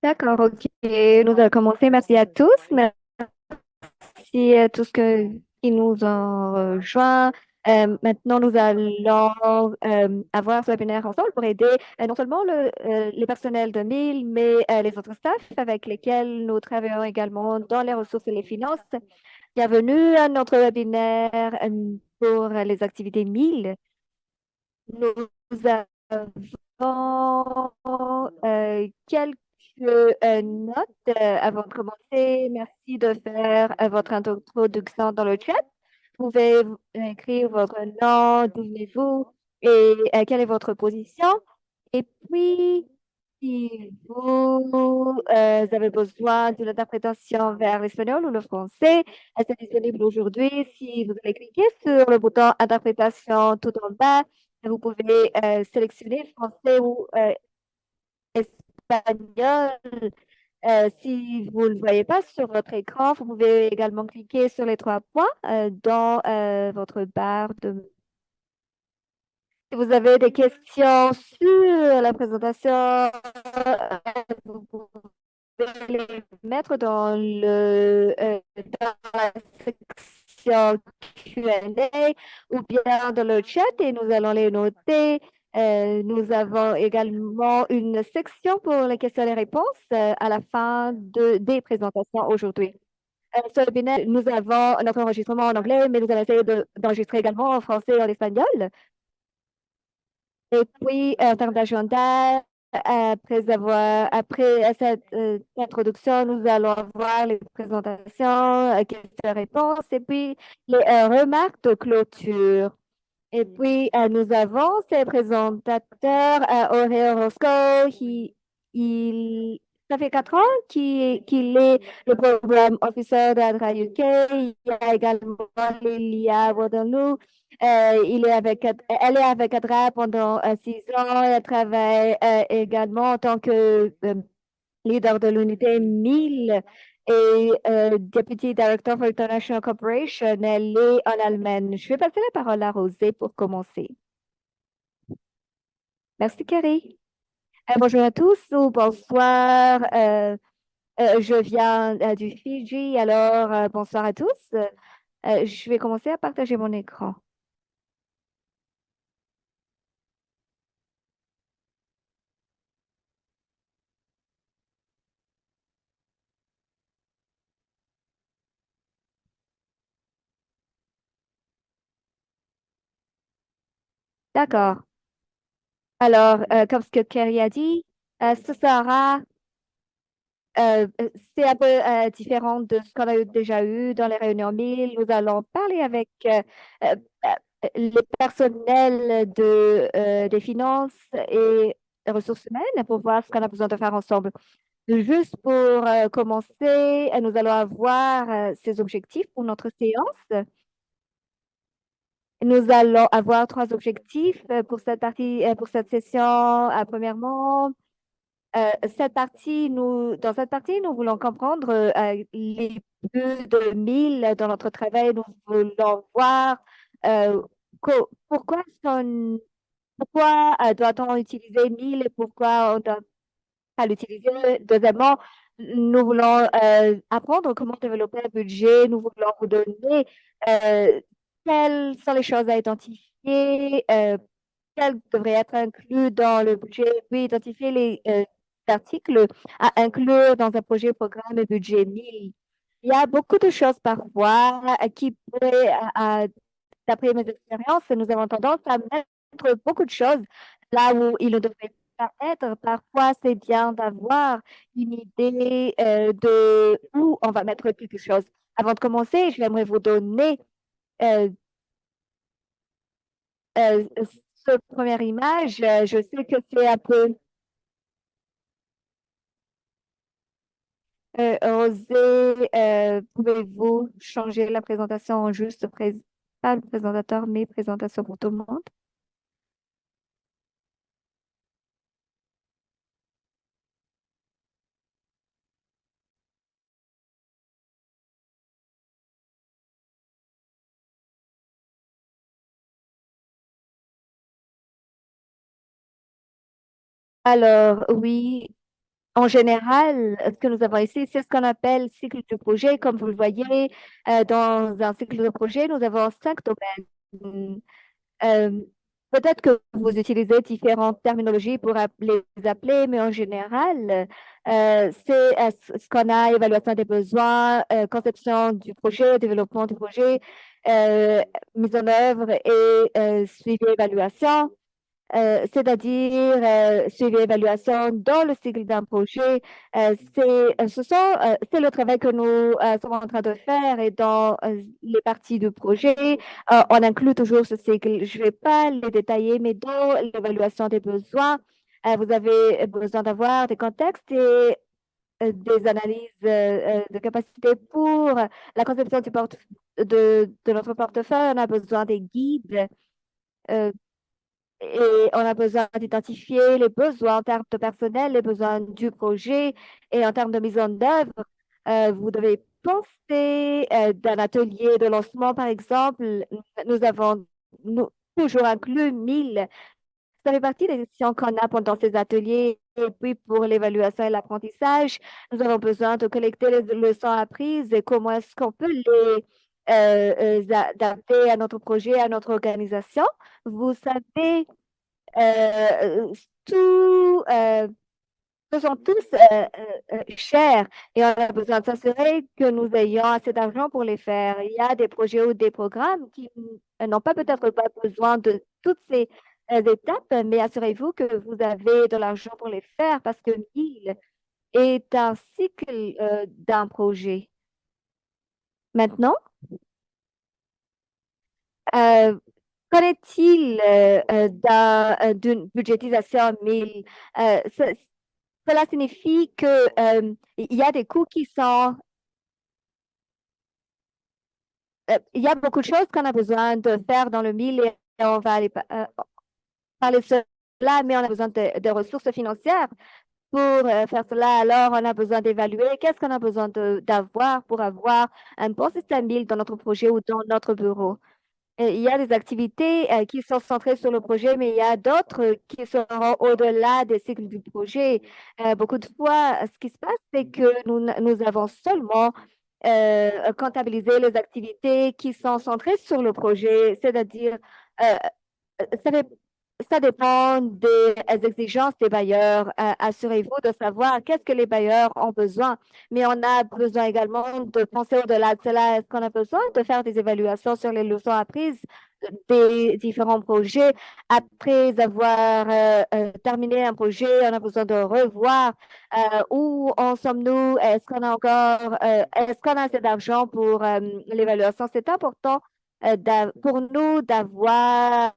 D'accord, ok. Nous allons commencer. Merci à tous. Merci à tous qui nous ont rejoints. Maintenant, nous allons avoir ce webinaire ensemble pour aider non seulement les personnels de Mille, mais les autres staffs avec lesquels nous travaillons également dans les ressources et les finances. Bienvenue à notre webinaire pour les activités Mille. Nous avons quelques notes avant de commencer. Merci de faire votre introduction dans le chat. Vous pouvez écrire votre nom, d'où venez-vous et quelle est votre position. Et puis, si vous avez besoin d'une interprétation vers l'espagnol ou le français, c'est disponible aujourd'hui. Si vous allez cliquer sur le bouton interprétation tout en bas, vous pouvez sélectionner français ou espagnol. Si vous ne le voyez pas sur votre écran, vous pouvez également cliquer sur les trois points dans votre barre de... Si vous avez des questions sur la présentation, vous pouvez les mettre dans la section Q&A ou bien dans le chat et nous allons les noter. Nous avons également une section pour les questions et les réponses à la fin des présentations aujourd'hui. Ce webinaire, nous avons notre enregistrement en anglais, mais nous allons essayer d'enregistrer également en français et en espagnol. Et puis, en termes d'agenda, après cette introduction, nous allons avoir les présentations, questions-réponses et puis les remarques de clôture. Et puis, nous avons ces présentateurs, Aurélien Roscoe, ça fait 4 ans qu'il est le programme officer d'Adra UK. Il y a également Lilia Waterloo. Elle est avec Adra pendant 6 ans. Elle travaille également en tant que leader de l'unité 1000 et Deputy Director for International Cooperation. Elle est en Allemagne. Je vais passer la parole à Rosé pour commencer. Merci, Carrie. Bonjour à tous ou bonsoir. Je viens du Fidji, alors bonsoir à tous. Je vais commencer à partager mon écran. D'accord. Alors, comme ce que Carrie a dit, ce sera c'est un peu différent de ce qu'on a déjà eu dans les réunions 1000. Nous allons parler avec euh, les personnels des finances et des ressources humaines pour voir ce qu'on a besoin de faire ensemble. Juste pour commencer, nous allons avoir ces objectifs pour notre séance. Nous allons avoir trois objectifs pour cette partie, pour cette session. Premièrement, dans cette partie, nous voulons comprendre les plus de 1000 dans notre travail. Nous voulons voir pourquoi, pourquoi doit-on utiliser 1000 et pourquoi on doit pas l'utiliser. Deuxièmement, nous voulons apprendre comment développer un budget. Nous voulons vous donner euh, quelles sont les choses à identifier, quels devraient être inclus dans le budget, puis identifier les articles à inclure dans un projet, programme et budget 1000. Il y a beaucoup de choses parfois qui pourraient, d'après mes expériences, nous avons tendance à mettre beaucoup de choses là où il ne devrait pas être. Parfois, c'est bien d'avoir une idée de où on va mettre quelque chose. Avant de commencer, j'aimerais vous donner euh, euh, cette première image. Je sais que c'est un peu osé. Pouvez-vous changer la présentation en juste pas le présentateur, mais présentation pour tout le monde? Alors, oui. En général, ce que nous avons ici, c'est ce qu'on appelle cycle de projet. Comme vous le voyez, dans un cycle de projet, nous avons cinq domaines. Euh, Peut-être que vous utilisez différentes terminologies pour les appeler, mais en général, c'est ce qu'on a, évaluation des besoins, conception du projet, développement du projet, euh, mise en œuvre et suivi évaluation. C'est-à-dire suivi évaluation dans le cycle d'un projet. C'est le travail que nous sommes en train de faire et dans les parties du projet, on inclut toujours ce cycle. Je ne vais pas les détailler, mais dans l'évaluation des besoins, vous avez besoin d'avoir des contextes et des analyses de capacité pour la conception de notre portefeuille. On a besoin des guides. euh, et on a besoin d'identifier les besoins en termes de personnel, les besoins du projet et en termes de mise en œuvre. Vous devez penser d'un atelier de lancement, par exemple. Nous avons toujours inclus 1000. Ça fait partie des décisions qu'on a pendant ces ateliers. Et puis pour l'évaluation et l'apprentissage, nous avons besoin de collecter les leçons apprises et comment est-ce qu'on peut les adapter à notre projet, à notre organisation. Vous savez, euh, tout, ce sont tous chers et on a besoin de s'assurer que nous ayons assez d'argent pour les faire. Il y a des projets ou des programmes qui n'ont pas peut-être pas besoin de toutes ces étapes, mais assurez-vous que vous avez de l'argent pour les faire parce que 1000 est un cycle d'un projet. Maintenant, euh, qu'en est-il d'une budgétisation 1000? Cela signifie que, il y a des coûts qui sont, il y a beaucoup de choses qu'on a besoin de faire dans le mille et on va aller parler de cela, mais on a besoin de ressources financières pour faire cela. Alors, on a besoin d'évaluer qu'est-ce qu'on a besoin d'avoir pour avoir un bon système mille dans notre projet ou dans notre bureau. Il y a des activités qui sont centrées sur le projet, mais il y a d'autres qui seront au-delà des cycles du projet. Beaucoup de fois, ce qui se passe, c'est que nous avons seulement comptabilisé les activités qui sont centrées sur le projet, c'est-à-dire euh, ça, dé- ça dépend des exigences des bailleurs. Assurez-vous de savoir qu'est-ce que les bailleurs ont besoin. Mais on a besoin également de penser au-delà de cela. Est-ce qu'on a besoin de faire des évaluations sur les leçons apprises des différents projets? Après avoir terminé un projet, on a besoin de revoir où en sommes-nous? Est-ce qu'on a assez d'argent pour l'évaluation? C'est important pour nous d'avoir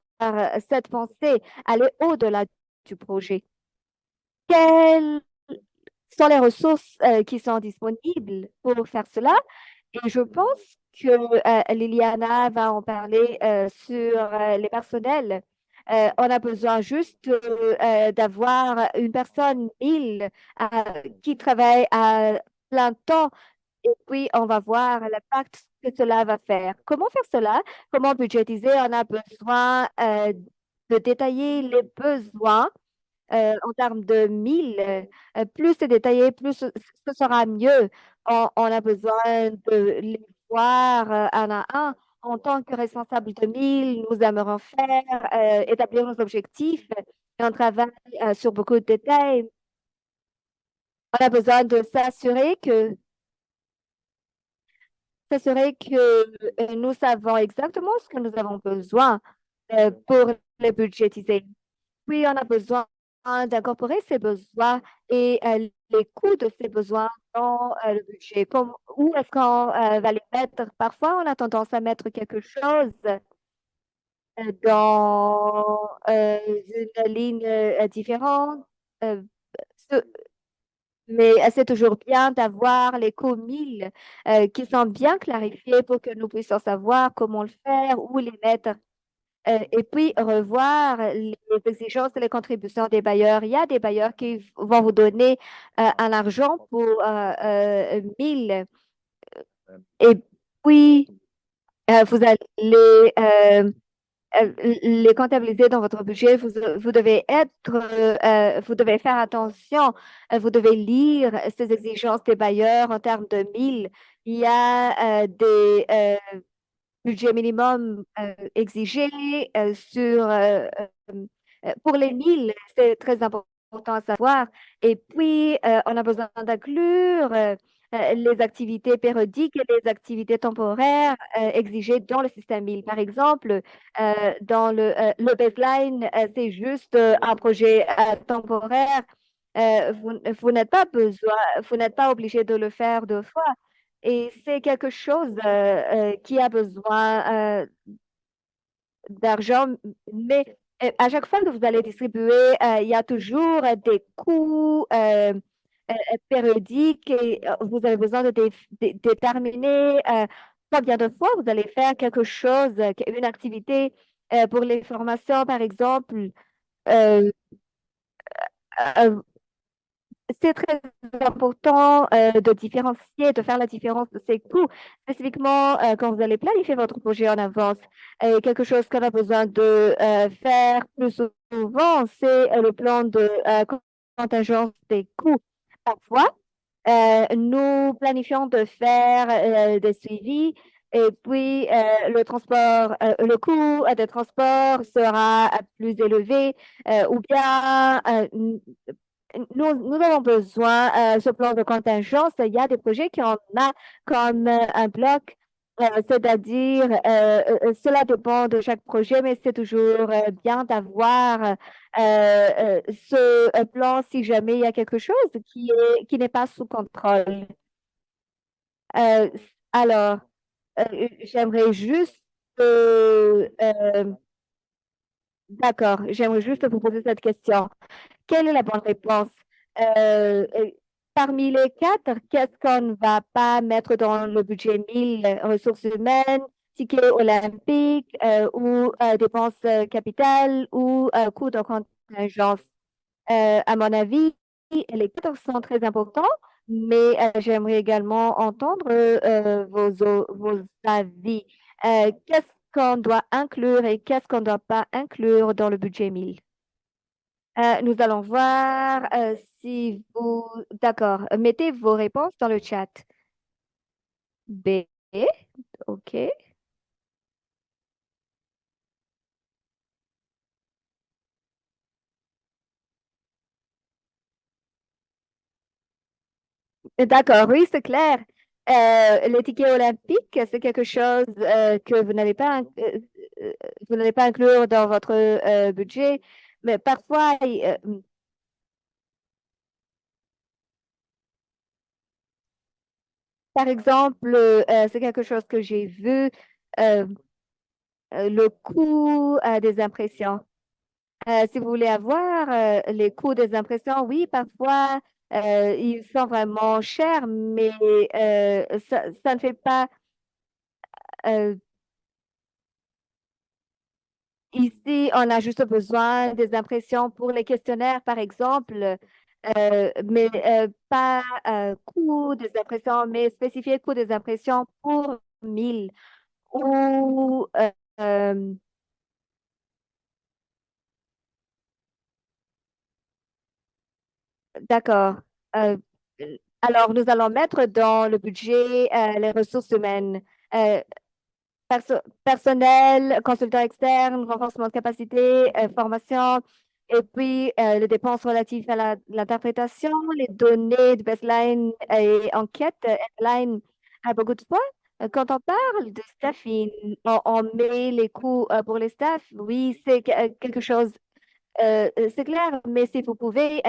cette pensée, aller au-delà du projet. Quelles sont les ressources qui sont disponibles pour faire cela? Et je pense que Liliana va en parler sur les personnels. On a besoin juste d'avoir une personne, qui travaille à plein temps et puis on va voir l'impact que cela va faire. Comment faire cela? Comment budgétiser? On a besoin de détailler les besoins en termes de 1000. Plus c'est détaillé, plus ce sera mieux. On a besoin de les voir un à un. En tant que responsable de 1000, nous aimerions faire, établir nos objectifs et on travaille sur beaucoup de détails. On a besoin de s'assurer que nous savons exactement ce que nous avons besoin pour les budgétiser. Puis, on a besoin d'incorporer ces besoins et les coûts de ces besoins dans le budget. Où est-ce qu'on va les mettre? Parfois, on a tendance à mettre quelque chose dans une ligne différente. euh, ce- mais c'est toujours bien d'avoir les coûts 1000 qui sont bien clarifiés pour que nous puissions savoir comment le faire, où les mettre. Et puis, revoir les exigences et les contributions des bailleurs. Il y a des bailleurs qui vont vous donner un argent pour 1000. Et puis, vous allez les comptabiliser dans votre budget. Vous devez vous devez faire attention. Vous devez lire ces exigences des bailleurs en termes de mille. Il y a des budget minimum exigé pour les 1000, c'est très important à savoir. Et puis, on a besoin d'inclure les activités périodiques et les activités temporaires exigées dans le système 1000. Par exemple, dans le baseline, c'est juste un projet temporaire. Vous n'êtes pas vous n'êtes pas obligé de le faire deux fois. Et c'est quelque chose qui a besoin d'argent, mais à chaque fois que vous allez distribuer, il y a toujours des coûts périodiques et vous avez besoin de déterminer combien de fois vous allez faire quelque chose, une activité pour les formations, par exemple. euh, euh, C'est très important de différencier, de faire la différence de ces coûts, spécifiquement quand vous allez planifier votre projet en avance. Et quelque chose qu'on a besoin de faire plus souvent, c'est le plan de contingence des coûts. Parfois, nous planifions de faire des suivis et puis le coût des transports sera plus élevé ou bien nous avons besoin ce plan de contingence. Il y a des projets qui en a comme un bloc, c'est-à-dire cela dépend de chaque projet, mais c'est toujours bien d'avoir ce plan si jamais il y a quelque chose qui n'est pas sous contrôle. Euh, alors, j'aimerais juste d'accord, j'aimerais juste vous poser cette question. Quelle est la bonne réponse? Parmi les quatre, qu'est-ce qu'on ne va pas mettre dans le budget 1000 ressources humaines, tickets olympiques ou dépenses capitales ou coûts de contingence? À mon avis, les quatre sont très importants, mais j'aimerais également entendre vos avis. Qu'est-ce qu'on doit inclure et qu'est-ce qu'on ne doit pas inclure dans le budget 1000? Nous allons voir si vous... D'accord. Mettez vos réponses dans le chat. B. OK. D'accord. Oui, c'est clair. Les tickets olympiques, c'est quelque chose que vous n'allez pas inclure dans votre budget. Mais parfois, par exemple, c'est quelque chose que j'ai vu, euh, le coût des impressions. Si vous voulez avoir les coûts des impressions, oui, parfois, ils sont vraiment chers, mais ça ne fait pas... euh, ici, on a juste besoin des impressions pour les questionnaires, par exemple, mais pas coût des impressions, mais spécifier coût des impressions pour 1000 ou... euh, d'accord. Euh, alors, nous allons mettre dans le budget les ressources humaines. Euh, Personnel, consultant externe, renforcement de capacité, formation, et puis les dépenses relatives à l'interprétation, les données de baseline et enquête, headline. À beaucoup de fois, quand on parle de staffing, on met les coûts pour les staffs. Oui, c'est quelque chose c'est clair, mais si vous pouvez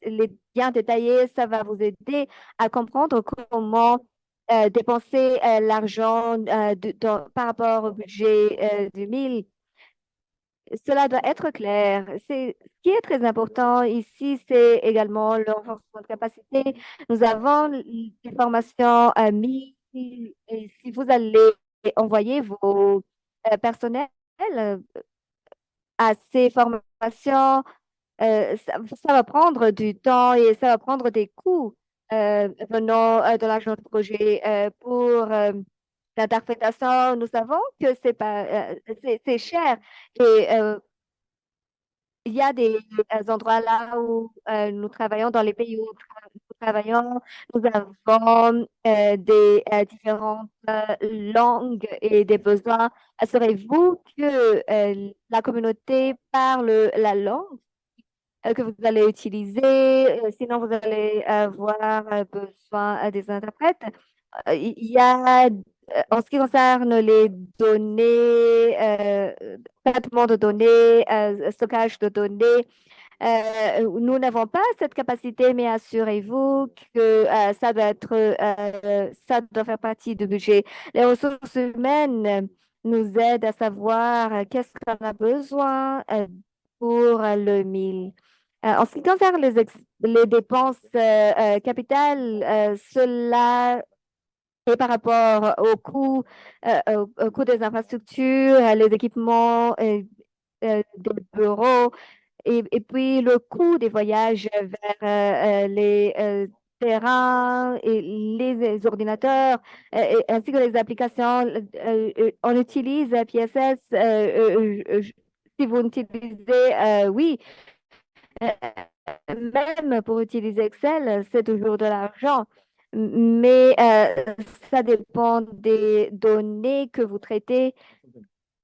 les bien détailler, ça va vous aider à comprendre comment dépenser l'argent par rapport au budget du 1000. Cela doit être clair. Ce qui est très important ici, c'est également le renforcement de capacité. Nous avons des formations à 1000 et si vous allez envoyer vos personnels euh, à ces formations, ça va prendre du temps et ça va prendre des coûts venant de l'argent de projet pour d'interprétation. Nous savons que c'est pas, c'est cher. Et il y a des endroits là où nous travaillons, dans les pays où nous travaillons, nous avons des différentes langues et des besoins. Assurez-vous que la communauté parle la langue que vous allez utiliser, sinon vous allez avoir besoin des interprètes. Il y a, en ce qui concerne les données, traitement de données, stockage de données, nous n'avons pas cette capacité, mais assurez-vous que ça doit faire partie du budget. Les ressources humaines nous aident à savoir qu'est-ce qu'on a besoin pour le 1000. En ce qui concerne les dépenses capitales, cela est par rapport au coût des infrastructures, les équipements des bureaux, et puis le coût des voyages vers les terrains et les ordinateurs, ainsi que les applications. On utilise PSS. Si vous utilisez, oui, euh, même pour utiliser Excel, c'est toujours de l'argent. Mais ça dépend des données que vous traitez.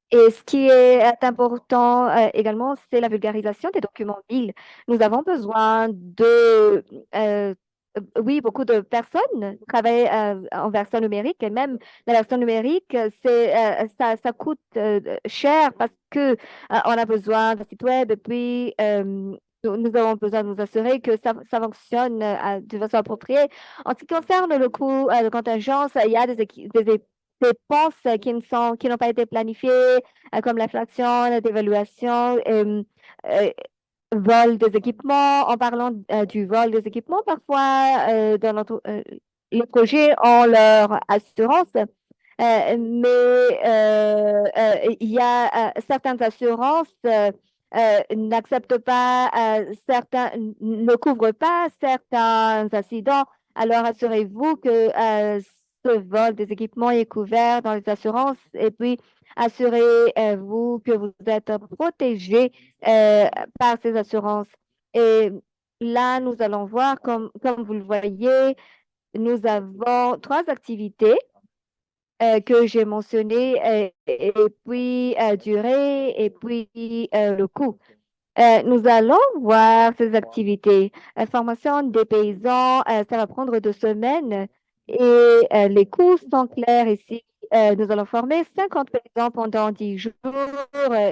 Et ce qui est important également, c'est la vulgarisation des documents MIL. Nous avons besoin euh, oui, beaucoup de personnes travaillent en version numérique et même la version numérique, ça coûte cher parce que on a besoin d'un site web et puis nous avons besoin de nous assurer que ça fonctionne de façon appropriée. En ce qui concerne le coût de contingence, il y a des dépenses qui n'ont pas été planifiées, comme l'inflation, la dévaluation, euh, vol des équipements. En parlant du vol des équipements, parfois, les projets ont leur assurance, mais il y a certaines assurances n'acceptent pas ne couvrent pas certains incidents. Alors assurez-vous que ce vol des équipements est couvert dans les assurances et puis assurez-vous que vous êtes protégé par ces assurances. Et là, nous allons voir, comme vous le voyez, nous avons trois activités que j'ai mentionnées, et puis durée, et puis le coût. Nous allons voir ces activités. Formation des paysans, ça va prendre 2 semaines et les coûts sont clairs ici. Nous allons former 50 paysans pendant 10 jours.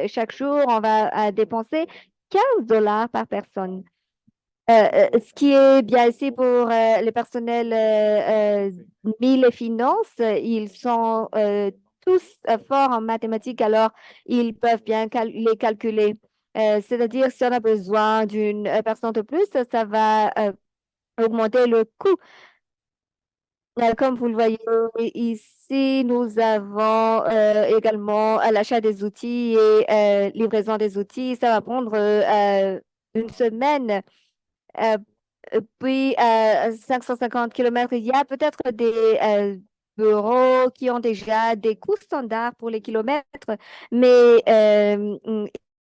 Chaque jour, on va dépenser 15 dollars par personne. Ce qui est bien ici pour les personnels mille et finances, ils sont tous forts en mathématiques, alors ils peuvent bien les calculer. C'est-à-dire, si on a besoin d'une personne de plus, ça va augmenter le coût. Comme vous le voyez ici, nous avons également l'achat des outils et livraison des outils. Ça va prendre 1 semaine. Euh, Puis, 550 kilomètres, il y a peut-être des bureaux qui ont déjà des coûts standards pour les kilomètres, mais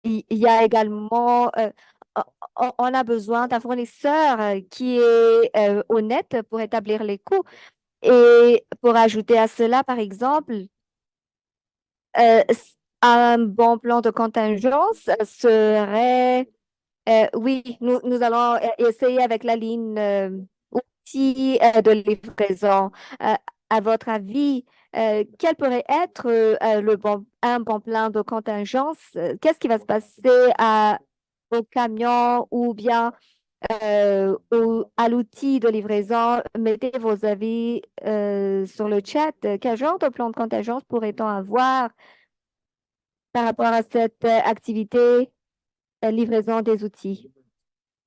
il y a également, on a besoin d'un fournisseur qui est honnête pour établir les coûts. Et pour ajouter à cela, par exemple, un bon plan de contingence serait oui, nous allons essayer avec la ligne outils de livraison. Euh, à votre avis, quel pourrait être un bon plan de contingence? Qu'est-ce qui va se passer au camion ou bien à l'outil de livraison? Mettez vos avis sur le chat. Quel genre de plan de contingence pourrait-on avoir par rapport à cette activité, livraison des outils?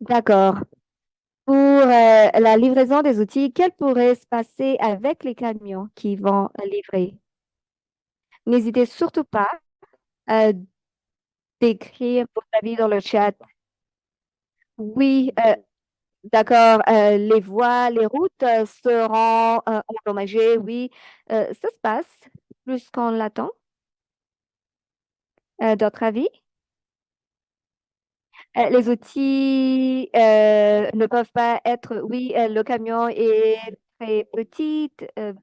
D'accord. Pour la livraison des outils, quel pourrait se passer avec les camions qui vont livrer? N'hésitez surtout pas à d'écrire vos avis dans le chat. Oui, D'accord, les voies, les routes seront endommagées, oui. Ça se passe plus qu'on l'attend. D'autres avis? Les outils ne peuvent pas être, oui, le camion est très petit. Euh,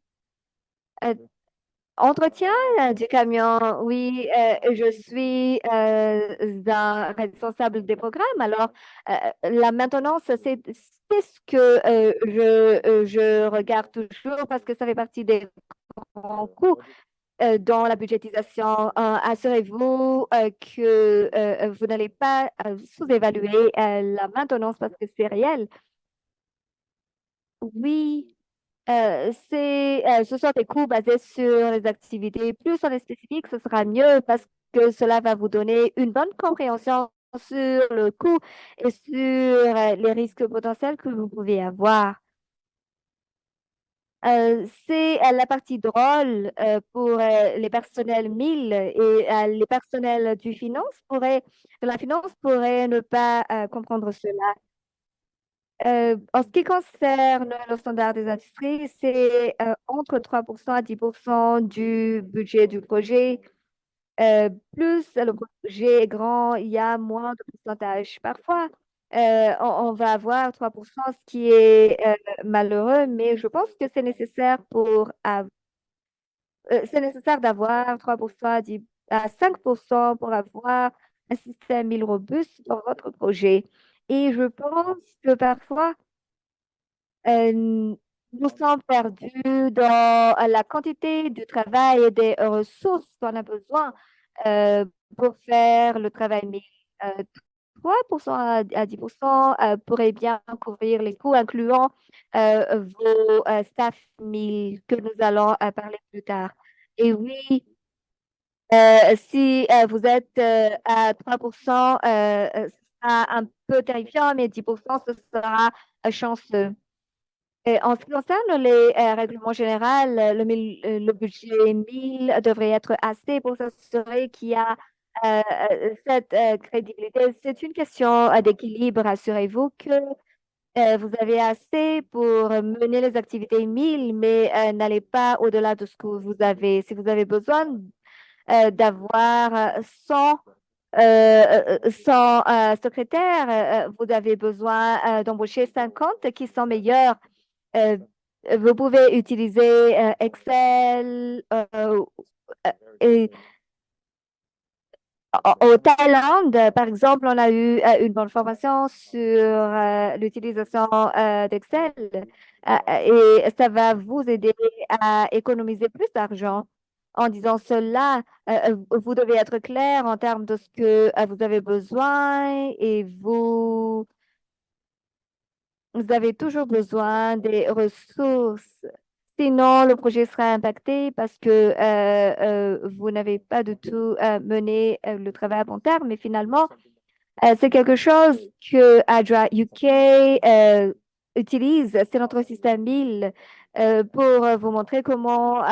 Entretien du camion, oui, je suis un responsable des programmes. Alors, la maintenance, c'est ce que je regarde toujours parce que ça fait partie des grands coûts dans la budgétisation. Assurez-vous que vous n'allez pas sous-évaluer la maintenance parce que c'est réel. Oui. Ce sont des coûts basés sur les activités. Plus on est spécifique, ce sera mieux parce que cela va vous donner une bonne compréhension sur le coût et sur les risques potentiels que vous pouvez avoir. C'est la partie drôle pour les personnels 1000 et les personnels de la finance pourraient ne pas comprendre cela. En ce qui concerne le standard des industries, c'est entre 3% à 10% du budget du projet. Plus le projet est grand, il y a moins de pourcentage. Parfois, on va avoir 3%, ce qui est malheureux, mais je pense que c'est nécessaire d'avoir 3% à 5% pour avoir un système mille robuste pour votre projet. Et je pense que parfois, nous sommes perdus dans la quantité du travail et des ressources qu'on a besoin euh, pour faire le travail. Mais euh, 3% à 10% pourrait bien couvrir les coûts, incluant vos staff 1000 que nous allons parler plus tard. Et oui, si vous êtes à 3%, ce sera un peu terrifiant, mais 10%, ce sera chanceux. Et en ce qui concerne les règlements généraux, le budget 1000 devrait être assez pour s'assurer qu'il y a cette crédibilité. C'est une question d'équilibre. Assurez-vous que vous avez assez pour mener les activités 1000, mais n'allez pas au-delà de ce que vous avez. Si vous avez besoin d'avoir 100 secrétaires, vous avez besoin d'embaucher 50 qui sont meilleurs. Euh, Vous pouvez utiliser Excel. Et au Thaïlande, par exemple, on a eu une bonne formation sur l'utilisation d'Excel et ça va vous aider à économiser plus d'argent. En disant cela, vous devez être clair en termes de ce que vous avez besoin et vous avez toujours besoin des ressources. Sinon, le projet sera impacté parce que vous n'avez pas du tout mené le travail à bon terme. Mais finalement, c'est quelque chose que ADRA UK utilise. C'est notre système 1000 pour vous montrer comment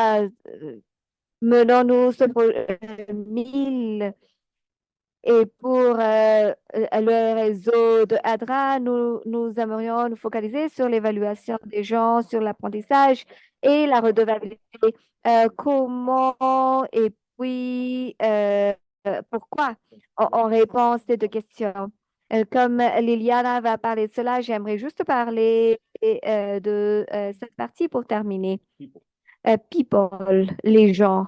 menons-nous ce projet 1000. Et pour le réseau de ADRA, nous aimerions nous focaliser sur l'évaluation des gens, sur l'apprentissage et la redevabilité. Comment et puis pourquoi? On répond à ces deux questions. Comme Liliana va parler de cela, j'aimerais juste parler de cette partie pour terminer. People, les gens.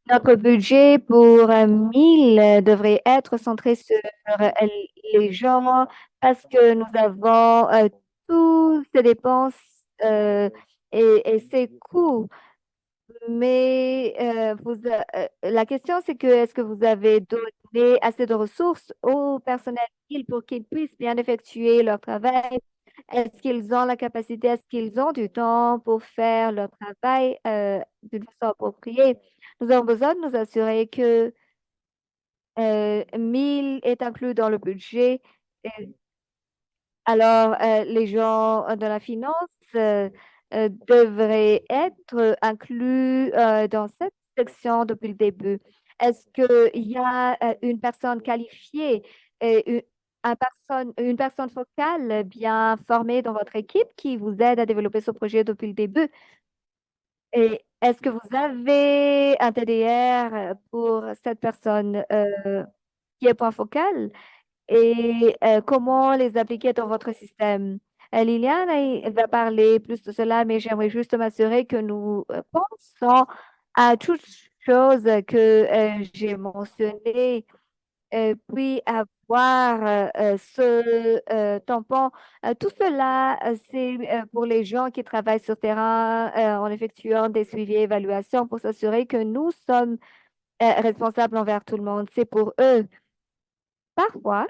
Notre budget pour 1000 devrait être centré sur les gens parce que nous avons toutes ces dépenses euh, et ces coûts. Mais la question, c'est que est-ce que vous avez donné assez de ressources au personnel pour qu'ils puissent bien effectuer leur travail? Est-ce qu'ils ont la capacité, est-ce qu'ils ont du temps pour faire leur travail d'une façon appropriée? Nous avons besoin de nous assurer que 1000 est inclus dans le budget. Alors, les gens de la finance devraient être inclus dans cette section depuis le début. Est-ce qu'il y a une personne qualifiée? une personne focale bien formée dans votre équipe qui vous aide à développer ce projet depuis le début. Et est-ce que vous avez un TDR pour cette personne qui est point focal et comment les appliquer dans votre système? Liliane elle va parler plus de cela, mais j'aimerais juste m'assurer que nous pensons à toutes choses que j'ai mentionnées puis avoir ce tampon. Tout cela, c'est pour les gens qui travaillent sur terrain en effectuant des suivis et évaluations pour s'assurer que nous sommes responsables envers tout le monde. C'est pour eux. Parfois,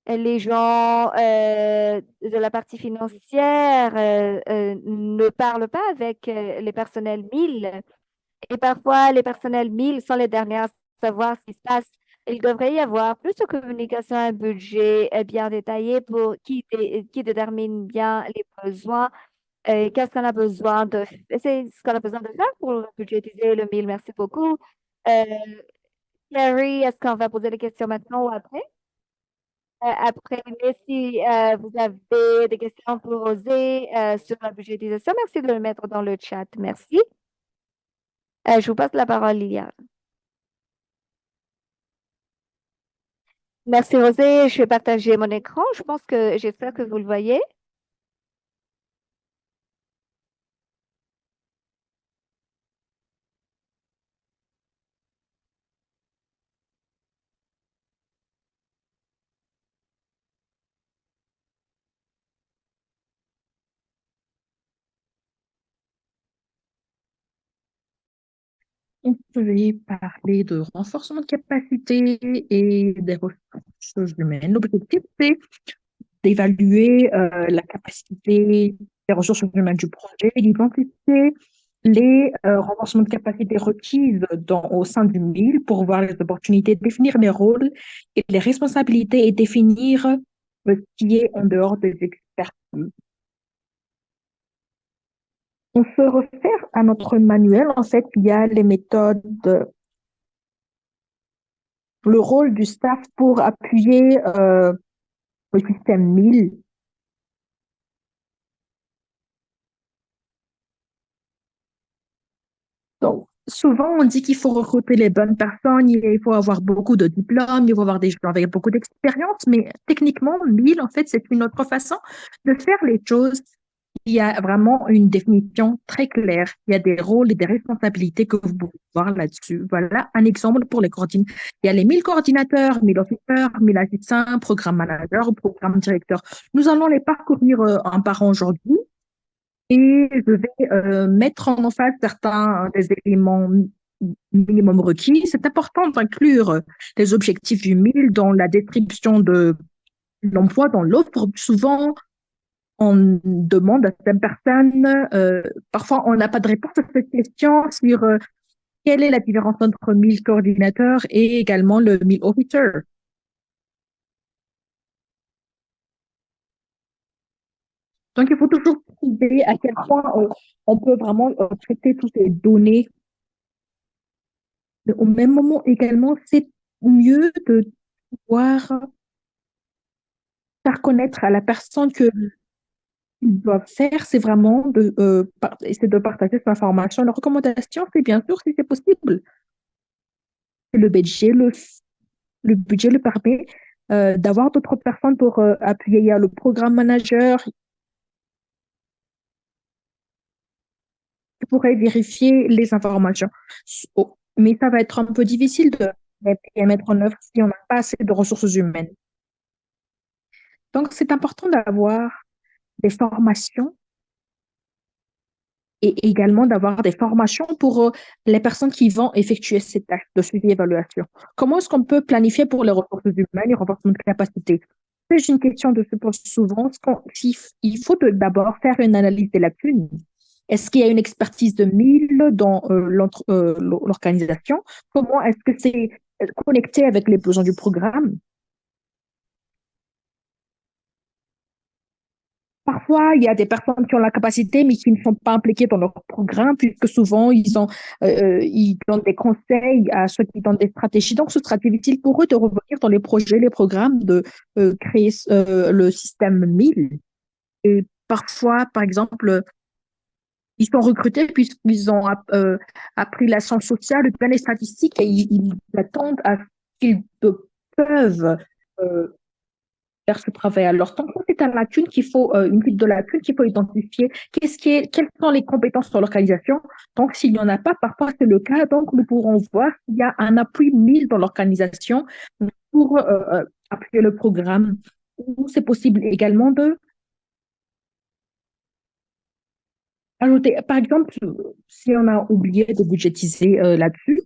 les gens de la partie financière ne parlent pas avec les personnels 1000. Et parfois, les personnels 1000 sont les derniers à savoir ce qui se passe. Il devrait y avoir plus de communication, un budget bien détaillé pour qui détermine bien les besoins. Qu'est-ce qu'on a besoin de c'est ce qu'on a besoin de faire pour budgétiser le 1000. Merci beaucoup. Euh, Carrie, est-ce qu'on va poser les questions maintenant ou après? Après, mais si vous avez des questions pour poser sur la budgétisation, merci de le mettre dans le chat. Merci. Je vous passe la parole, Liliane. Merci Rosé, je vais partager mon écran. J'espère que vous le voyez. On peut parler de renforcement de capacité et des ressources humaines. L'objectif, c'est d'évaluer la capacité des ressources humaines du projet et d'identifier les renforcements de capacité requises au sein du MIL pour voir les opportunités, définir les rôles et les responsabilités et définir ce qui est en dehors des expertises. On se réfère à notre manuel. En fait, il y a les méthodes, le rôle du staff pour appuyer le système 1000. Donc, souvent, on dit qu'il faut recruter les bonnes personnes, il faut avoir beaucoup de diplômes, il faut avoir des gens avec beaucoup d'expérience, mais techniquement, 1000, en fait, c'est une autre façon de faire les choses. Il y a vraiment une définition très claire. Il y a des rôles et des responsabilités que vous pouvez voir là-dessus. Voilà un exemple pour les coordinateurs. Il y a les 1000 coordinateurs, 1000 officers, 1000 assistants, programme manager, programme directeur. Nous allons les parcourir un par un aujourd'hui et je vais mettre en face certains des éléments minimum requis. C'est important d'inclure les objectifs du 1000 dans la description de l'emploi, dans l'offre. Souvent, on demande à certaines personnes, parfois on n'a pas de réponse à cette question sur quelle est la différence entre 1000 coordinateurs et également le 1000 officer. Donc, il faut toujours trouver à quel point on peut vraiment traiter toutes ces données. Mais au même moment également, c'est mieux de pouvoir faire connaître à la personne que ils doivent faire, c'est vraiment essayer de partager cette information. La recommandation, c'est bien sûr, si c'est possible, le budget le permet d'avoir d'autres personnes pour appuyer. Il y a le programme manager qui pourrait vérifier les informations. Mais ça va être un peu difficile de mettre en œuvre si on n'a pas assez de ressources humaines. Donc, c'est important d'avoir des formations et également d'avoir des formations pour les personnes qui vont effectuer ces tâches de suivi et évaluation. Comment est-ce qu'on peut planifier pour les ressources humaines et le renforcement de capacité? C'est une question de se poser souvent. Il faut d'abord faire une analyse des lacunes. Est-ce qu'il y a une expertise de 1000 dans l'organisation? Comment est-ce que c'est connecté avec les besoins du programme? Parfois, il y a des personnes qui ont la capacité, mais qui ne sont pas impliquées dans leur programme, puisque souvent, ils donnent des conseils à ceux qui donnent des stratégies. Donc, ce sera difficile pour eux de revenir dans les projets, les programmes, de créer le système 1000. Et parfois, par exemple, ils sont recrutés puisqu'ils ont appris la science sociale, bien les statistiques, et ils attendent à ce qu'ils peuvent euh, faire ce travail. Alors, tant que c'est une lacune qu'il faut, une type de lacune qu'il faut identifier, quelles sont les compétences sur l'organisation. Donc, s'il n'y en a pas, parfois c'est le cas, donc nous pourrons voir s'il y a un appui 1000 dans l'organisation pour appuyer le programme. Ou c'est possible également de ajouter, par exemple, si on a oublié de budgétiser là-dessus,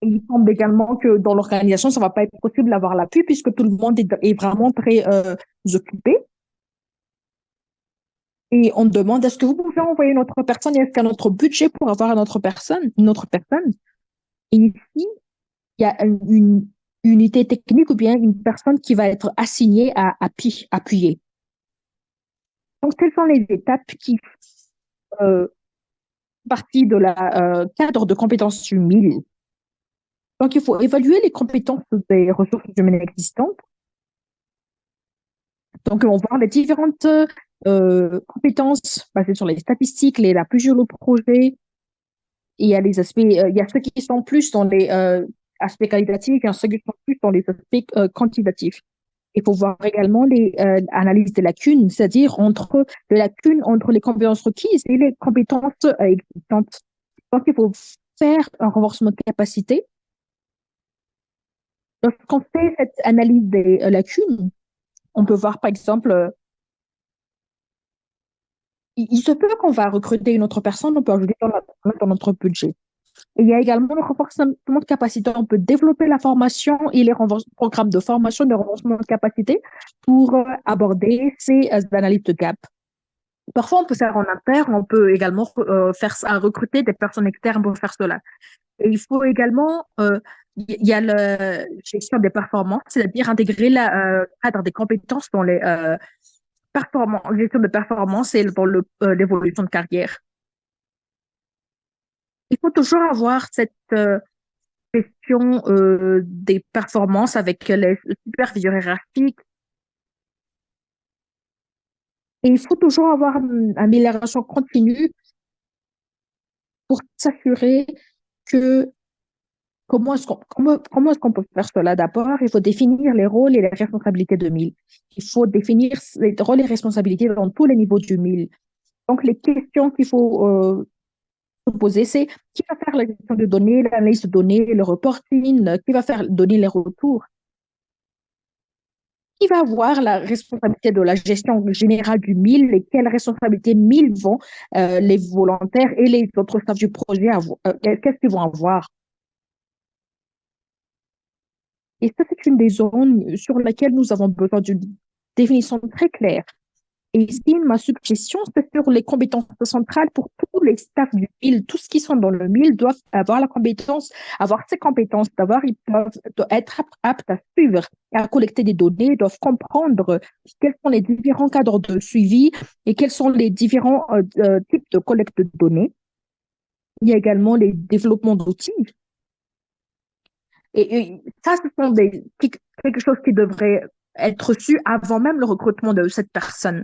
il semble également que dans l'organisation, ça ne va pas être possible d'avoir l'appui puisque tout le monde est vraiment très occupé. Et on demande, est-ce que vous pouvez envoyer une autre personne? Est-ce qu'il y a notre budget pour avoir une autre personne? Et ici, il y a une unité technique ou bien une personne qui va être assignée à appuyer. Donc, quelles sont les étapes qui euh, partie de la cadre de compétences humaines? Donc, il faut évaluer les compétences des ressources humaines existantes. Donc, on va voir les différentes compétences basées sur les statistiques, la plus sur le projet. Il y a les aspects, il y a ceux qui sont plus dans les aspects qualitatifs et ceux qui sont plus dans les aspects quantitatifs. Il faut voir également les analyses des lacunes, c'est-à-dire entre les lacunes entre les compétences requises et les compétences existantes. Donc, il faut faire un renforcement de capacité. Lorsqu'on fait cette analyse des lacunes, on peut voir, par exemple, il se peut qu'on va recruter une autre personne, on peut ajouter dans notre budget. Et il y a également le renforcement de capacité. On peut développer la formation et les programmes de formation, de renforcement de capacité pour aborder ces analyses de gap. Parfois, on peut faire en interne, on peut également recruter des personnes externes pour faire cela. Et il faut également, il y a la gestion des performances, c'est-à-dire intégrer la cadre des compétences dans les performances, gestion de performance et dans l'évolution de carrière. Il faut toujours avoir cette gestion des performances avec les superviseurs hiérarchiques. Et il faut toujours avoir une amélioration continue pour s'assurer que comment est-ce qu'on peut faire cela? D'abord, il faut définir les rôles et les responsabilités de 1000. Il faut définir les rôles et responsabilités dans tous les niveaux du 1000. Donc, les questions qu'il faut se poser, c'est qui va faire la gestion de données, l'analyse de données, le reporting, qui va faire donner les retours, qui va avoir la responsabilité de la gestion générale du 1000 et quelles responsabilités 1000 vont les volontaires et les autres staffs du projet avoir, qu'est-ce qu'ils vont avoir. Et ça, c'est une des zones sur laquelle nous avons besoin d'une définition très claire. Et ici, ma suggestion, c'est sur les compétences centrales pour tous les staffs du MIL. Tous ceux qui sont dans le MIL doivent avoir la compétence, avoir ces compétences, doivent être aptes à suivre et à collecter des données, doivent comprendre quels sont les différents cadres de suivi et quels sont les différents types de collecte de données. Il y a également les développements d'outils. Et ça, ce sont quelque chose qui devrait être su avant même le recrutement de cette personne.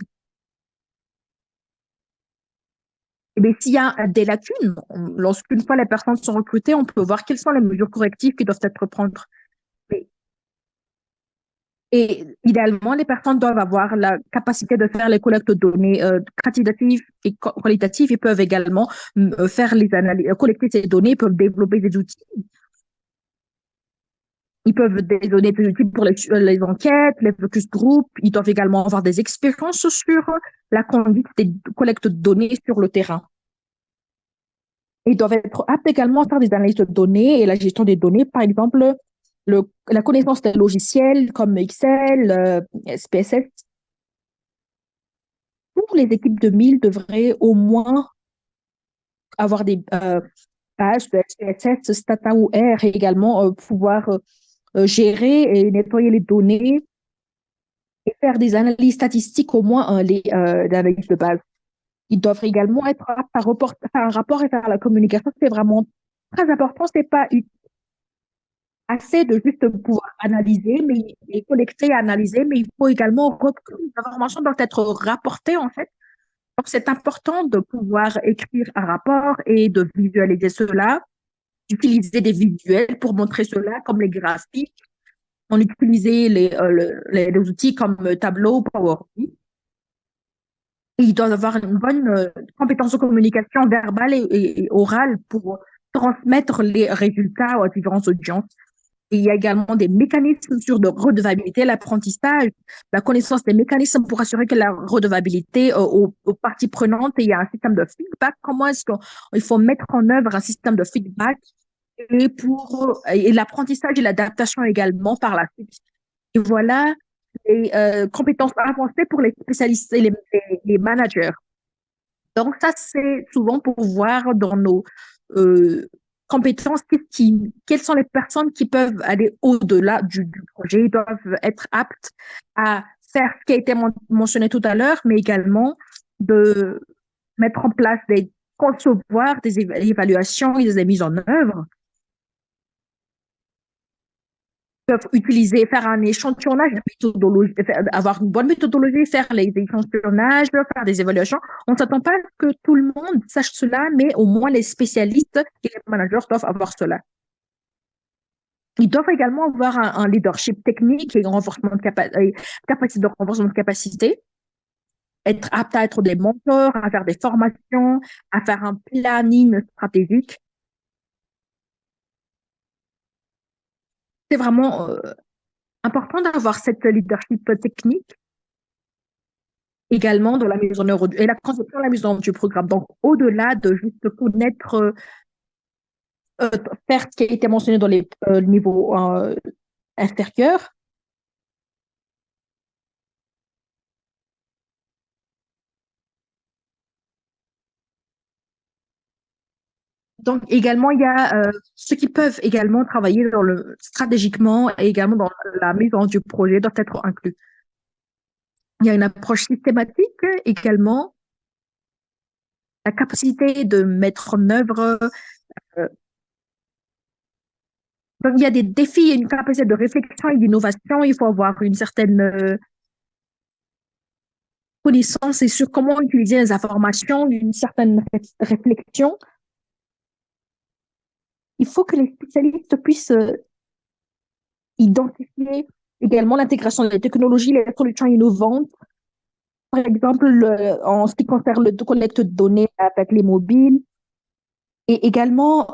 Eh bien, s'il y a des lacunes, lorsqu'une fois les personnes sont recrutées, on peut voir quelles sont les mesures correctives qui doivent être prises. Et, et idéalement, les personnes doivent avoir la capacité de faire les collectes de données quantitatives et qualitatives. Ils peuvent également faire les analyses, collecter ces données, ils peuvent développer des outils. Ils peuvent donner des outils pour les enquêtes, les focus group. Ils doivent également avoir des expériences sur la conduite des collectes de données sur le terrain. Ils doivent être aptes également à faire des analyses de données et la gestion des données, par exemple, la connaissance des logiciels comme Excel, SPSS. Pour les équipes de 1000 devraient au moins avoir des pages de SPSS, Stata ou R et également pouvoir gérer et nettoyer les données et faire des analyses statistiques, au moins des analyses de base. Ils doivent également être aptes à faire un rapport et faire la communication. C'est vraiment très important. C'est pas assez de juste pouvoir analyser, mais et collecter et analyser, mais il faut également les informations doivent être rapportées en fait. Donc c'est important de pouvoir écrire un rapport et de visualiser cela, utiliser des visuels pour montrer cela, comme les graphiques. On utilise les outils comme Tableau, PowerPoint. Et ils doivent avoir une bonne compétence de communication verbale et orale pour transmettre les résultats aux différentes audiences. Et il y a également des mécanismes sur de redevabilité, l'apprentissage, la connaissance des mécanismes pour assurer que la redevabilité aux parties prenantes, et il y a un système de feedback. Comment est-ce qu'il faut mettre en œuvre un système de feedback et l'apprentissage et l'adaptation également par la suite. Et voilà les compétences avancées pour les spécialistes et les managers. Donc, ça, c'est souvent pour voir dans nos euh, compétences quelles sont les personnes qui peuvent aller au-delà du projet. Ils doivent être aptes à faire ce qui a été mentionné tout à l'heure, mais également de mettre en place concevoir des évaluations et des mises en œuvre peuvent utiliser, faire un échantillonnage de méthodologie, avoir une bonne méthodologie, faire les échantillonnages, faire des évaluations. On ne s'attend pas à ce que tout le monde sache cela, mais au moins les spécialistes et les managers doivent avoir cela. Ils doivent également avoir un leadership technique et un capacité de renforcement de capacité, être apte à être des mentors, à faire des formations, à faire un planning stratégique. C'est vraiment important d'avoir cette leadership technique également dans la mise en œuvre et la conception et la mise en œuvre du programme. Donc, au-delà de juste connaître, euh, faire ce qui a été mentionné dans les niveaux inférieurs. Donc, également, il y a ceux qui peuvent également travailler stratégiquement et également dans la mise en œuvre du projet doivent être inclus. Il y a une approche systématique également, la capacité de mettre en œuvre. Donc, il y a des défis et une capacité de réflexion et d'innovation. Il faut avoir une certaine connaissance et sur comment utiliser les informations, une certaine réflexion. Il faut que les spécialistes puissent identifier également l'intégration des technologies, les solutions innovantes. Par exemple, en ce qui concerne le collecte de données avec les mobiles et également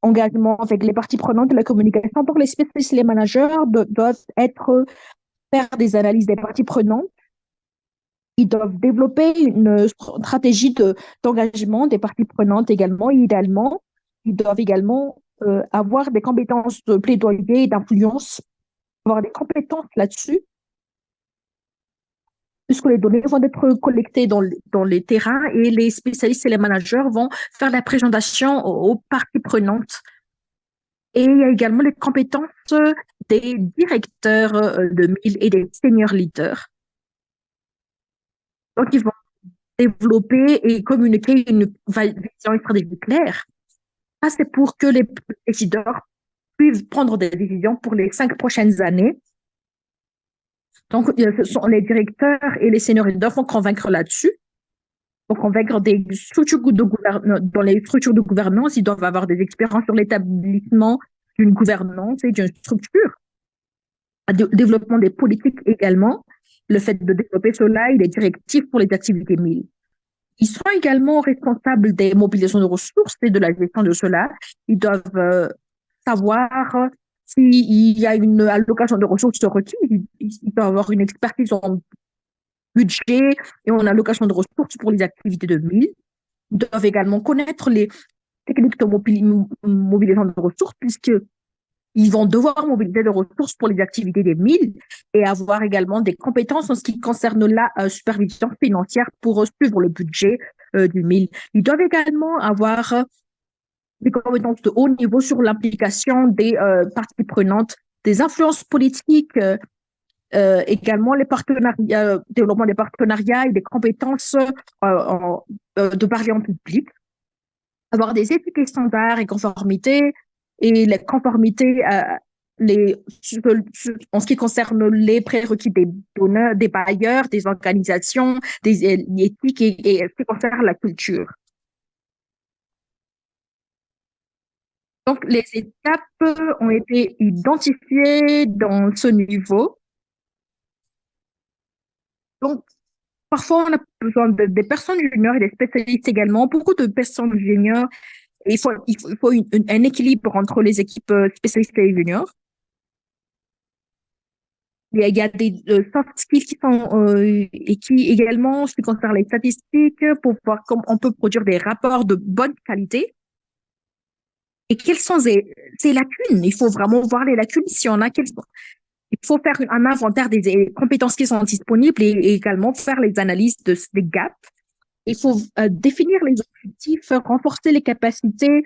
engagement avec les parties prenantes de la communication. Donc, les spécialistes et les managers doivent faire des analyses des parties prenantes. Ils doivent développer une stratégie d'engagement des parties prenantes également. Et idéalement, ils doivent également avoir des compétences de plaidoyer et d'influence, avoir des compétences là-dessus, puisque les données vont être collectées dans les terrains et les spécialistes et les managers vont faire la présentation aux parties prenantes. Et il y a également les compétences des directeurs de mille et des senior leaders. Donc, ils vont développer et communiquer une vision et stratégie claire. Ça, c'est pour que les décideurs puissent prendre des décisions pour les 5 prochaines années. Donc, ce sont les directeurs et les seniors leaders vont convaincre là-dessus. Donc, convaincre des structures dans les structures de gouvernance, ils doivent avoir des expériences sur l'établissement d'une gouvernance et d'une structure. Développement des politiques également. Le fait de développer cela, il est directif pour les activités MIL. Ils sont également responsables des mobilisations de ressources et de la gestion de cela. Ils doivent savoir s'il y a une allocation de ressources requise. Ils doivent avoir une expertise en budget et en allocation de ressources pour les activités de MIL. Ils doivent également connaître les techniques de mobilisation de ressources puisque ils vont devoir mobiliser des ressources pour les activités des MIL et avoir également des compétences en ce qui concerne la supervision financière pour suivre le budget du MIL. Ils doivent également avoir des compétences de haut niveau sur l'implication des parties prenantes, des influences politiques également les partenariats, développement des partenariats et des compétences de parler en public, avoir des éthiques et standards et conformités, et les conformités les, en ce qui concerne les prérequis des donneurs, des bailleurs, des organisations, des éthiques et ce qui concerne la culture. Donc, les étapes ont été identifiées dans ce niveau. Donc, parfois, on a besoin des personnes juniors et des spécialistes également. Beaucoup de personnes juniors. Il faut un équilibre entre les équipes spécialistes et juniors. Il y a des soft skills qui sont et qui également, ce qui concerne les statistiques, pour voir comment on peut produire des rapports de bonne qualité. Et quelles sont ces lacunes? Il faut vraiment voir les lacunes si on a quelles sont. Il faut faire un inventaire des compétences qui sont disponibles et également faire les analyses des gaps. Il faut définir les objectifs, renforcer les capacités.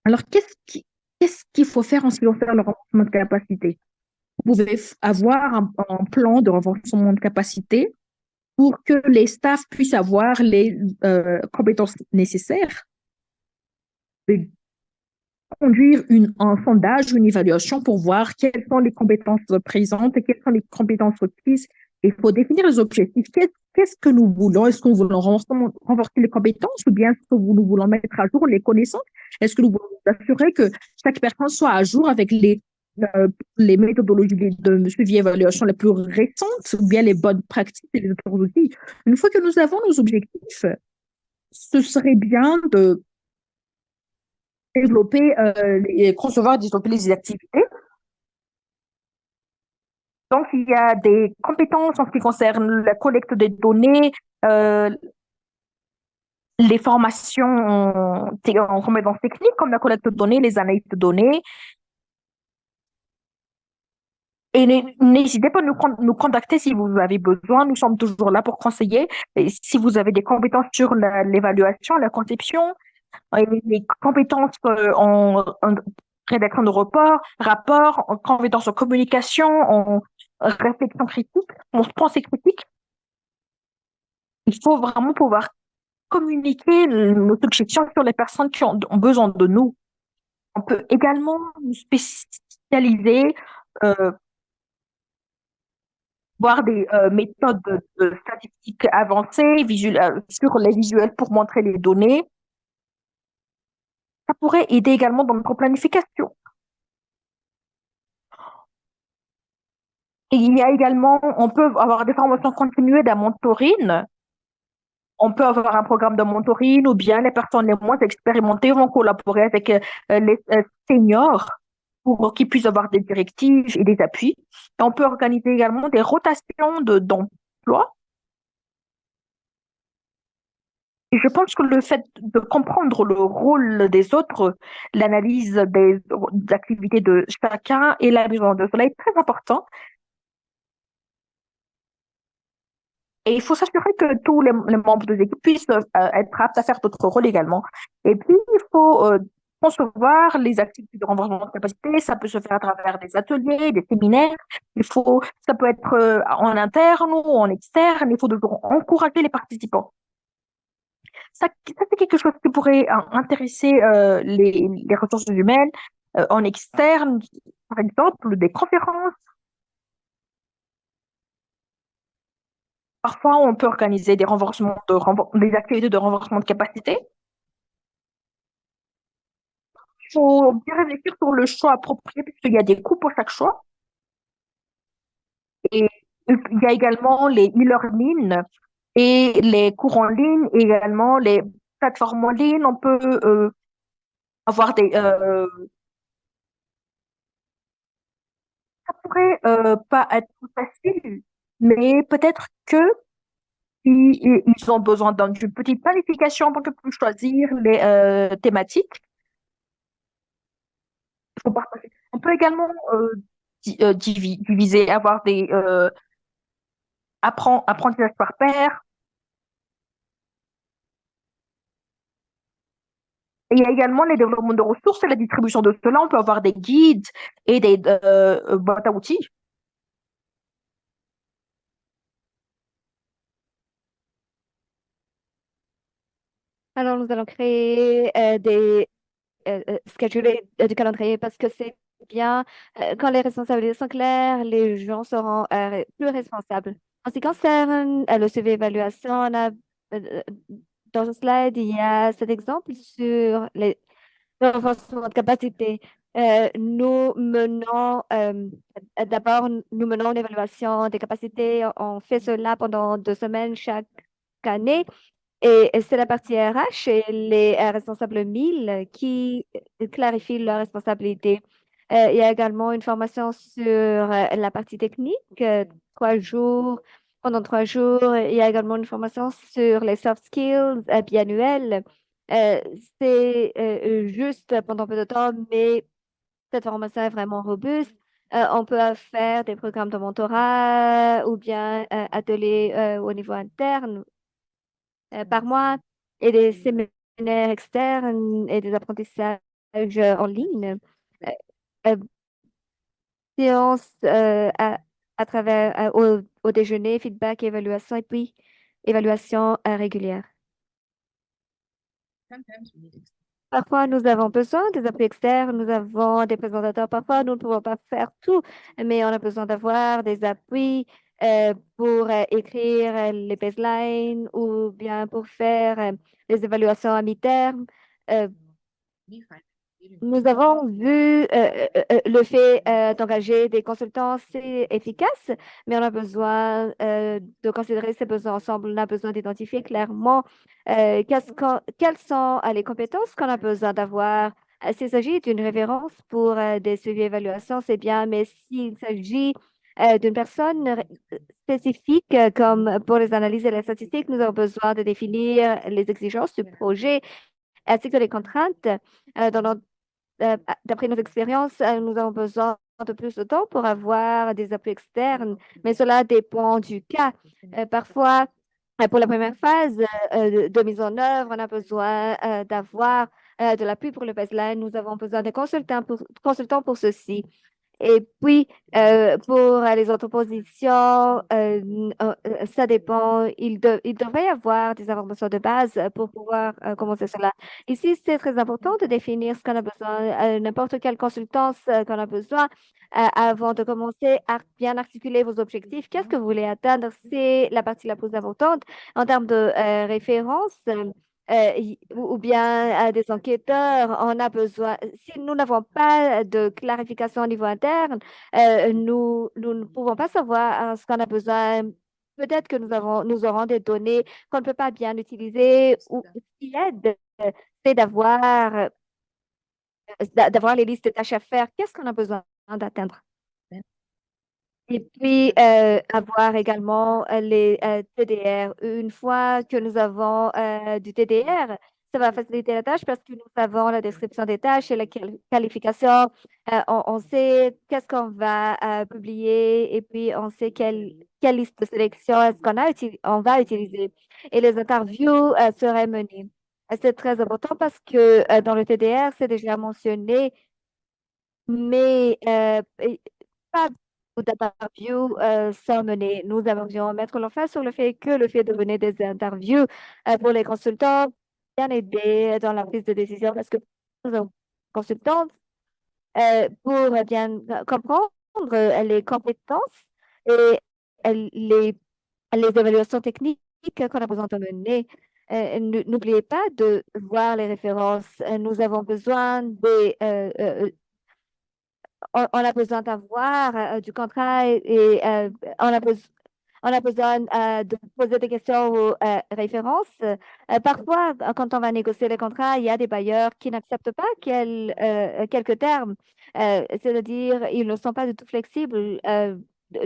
Alors, qu'est-ce qu'il faut faire en ce qui concerne le renforcement de capacité? Vous pouvez avoir un plan de renforcement de capacité pour que les staffs puissent avoir les compétences nécessaires, et conduire un sondage, une évaluation pour voir quelles sont les compétences présentes et quelles sont les compétences requises. Il faut définir les objectifs. Qu'est-ce que nous voulons? Est-ce que nous voulons renforcer les compétences ou bien est-ce que nous voulons mettre à jour les connaissances? Est-ce que nous voulons nous assurer que chaque personne soit à jour avec les méthodologies de suivi et évaluation les plus récentes ou bien les bonnes pratiques et les autres outils? Une fois que nous avons nos objectifs, ce serait bien de développer et concevoir, développer les activités. Donc, il y a des compétences en ce qui concerne la collecte des données, euh, les formations en compétences techniques comme la collecte de données, les analyses de données. Et n'hésitez pas à nous contacter si vous avez besoin. Nous sommes toujours là pour conseiller. Et si vous avez des compétences sur l'évaluation, la conception, les compétences en rédaction de rapports, en compétences en communication, en réflexion critique, en pensée critique, il faut vraiment pouvoir communiquer nos suggestions sur les personnes qui ont besoin de nous. On peut également nous spécialiser, euh, voir des méthodes de statistiques avancées sur les visuels pour montrer les données. Ça pourrait aider également dans notre planification. Et il y a également, on peut avoir des formations continuées d'un mentoring. On peut avoir un programme de mentoring ou bien les personnes les moins expérimentées vont collaborer avec les seniors pour qu'ils puissent avoir des directives et des appuis. Et on peut organiser également des rotations d'emploi. Et je pense que le fait de comprendre le rôle des autres, l'analyse des activités de chacun et la mise en œuvre, cela est très important. Et il faut s'assurer que tous les membres de l'équipe puissent être aptes à faire d'autres rôles également. Et puis, il faut concevoir les activités de renforcement de capacité. Ça peut se faire à travers des ateliers, des séminaires. Ça peut être en interne ou en externe. Il faut toujours encourager les participants. Ça c'est quelque chose qui pourrait intéresser les ressources humaines en externe, par exemple, des conférences. Parfois, on peut organiser des activités de renforcement de capacité. Il faut bien réfléchir sur le choix approprié puisqu'il y a des coûts pour chaque choix. Et il y a également les e-learning et les cours en ligne, et également les plateformes en ligne. On peut avoir ça pourrait pas être facile, mais peut-être que ils ont besoin d'une petite planification pour que puissent choisir les thématiques. Il faut partager. On peut également diviser, avoir des apprentissages par pair. il y a également les développements de ressources et la distribution de cela. On peut avoir des guides et des boîtes à outils. Alors, nous allons créer des scheduler du calendrier parce que c'est bien quand les responsabilités sont claires, les gens seront plus responsables. En ce qui concerne le suivi évaluation, on a, dans ce slide, il y a cet exemple sur le renforcement de capacité. Nous menons d'abord, nous menons une évaluation des capacités. On fait cela pendant 2 semaines chaque année. Et c'est la partie RH et les responsables 1000 qui clarifient leurs responsabilités. Il y a également une formation sur la partie technique, 3 jours. Pendant 3 jours, il y a également une formation sur les soft skills biannuelles. Euh, c'est juste pendant peu de temps, mais cette formation est vraiment robuste. On peut faire des programmes de mentorat ou bien ateliers au niveau interne par mois et des séminaires externes et des apprentissages en ligne. Euh, euh, séances à travers au déjeuner, feedback, évaluation et puis évaluation régulière. Parfois, nous avons besoin des appuis externes, nous avons des présentateurs. Parfois, nous ne pouvons pas faire tout, mais on a besoin d'avoir des appuis pour écrire les baselines ou bien pour faire les évaluations à mi-terme. Euh, Nous avons vu le fait d'engager des consultants, c'est efficace, mais on a besoin de considérer ces besoins ensemble. On a besoin d'identifier clairement quelles sont les compétences qu'on a besoin d'avoir. S'il s'agit d'une référence pour des suivis évaluations, c'est bien, mais s'il s'agit d'une personne spécifique, comme pour les analyses et les statistiques, nous avons besoin de définir les exigences du projet ainsi que les contraintes dans notre d'après nos expériences, nous avons besoin de plus de temps pour avoir des appuis externes, mais cela dépend du cas. Parfois, pour la première phase de mise en œuvre, on a besoin d'avoir de l'appui pour le baseline. Nous avons besoin de consultants pour ceci. Et puis, pour les autres positions, ça dépend. Il devrait y avoir des informations de base pour pouvoir commencer cela. Ici, c'est très important de définir ce qu'on a besoin, n'importe quelle consultance qu'on a besoin avant de commencer à bien articuler vos objectifs. Qu'est-ce que vous voulez atteindre? C'est la partie la plus importante en termes de référence. Ou bien des enquêteurs, on a besoin, si nous n'avons pas de clarification au niveau interne, nous ne pouvons pas savoir ce qu'on a besoin. Peut-être que nous aurons des données qu'on ne peut pas bien utiliser ou ce qui aide, c'est d'avoir les listes de tâches à faire. Qu'est-ce qu'on a besoin d'atteindre? Et puis, avoir également les TDR. Une fois que nous avons du TDR, ça va faciliter la tâche parce que nous avons la description des tâches et la qualification. On sait qu'est-ce qu'on va publier et puis on sait quelle liste de sélection est-ce on va utiliser. Et les interviews seraient menées. C'est très important parce que dans le TDR, c'est déjà mentionné, mais pas beaucoup d'interviews sont menées. Nous aimerions mettre l'emphase sur le fait que le fait de mener des interviews pour les consultants bien aider dans la prise de décision parce que nous avons des consultants pour bien comprendre les compétences et les, les évaluations techniques qu'on a besoin de mener. N'oubliez pas de voir les références. Nous avons besoin on a besoin d'avoir du contrat et on a besoin. On a besoin de poser des questions aux références. Parfois, quand on va négocier les contrats, il y a des bailleurs qui n'acceptent pas quelques termes. C'est-à-dire, ils ne sont pas du tout flexibles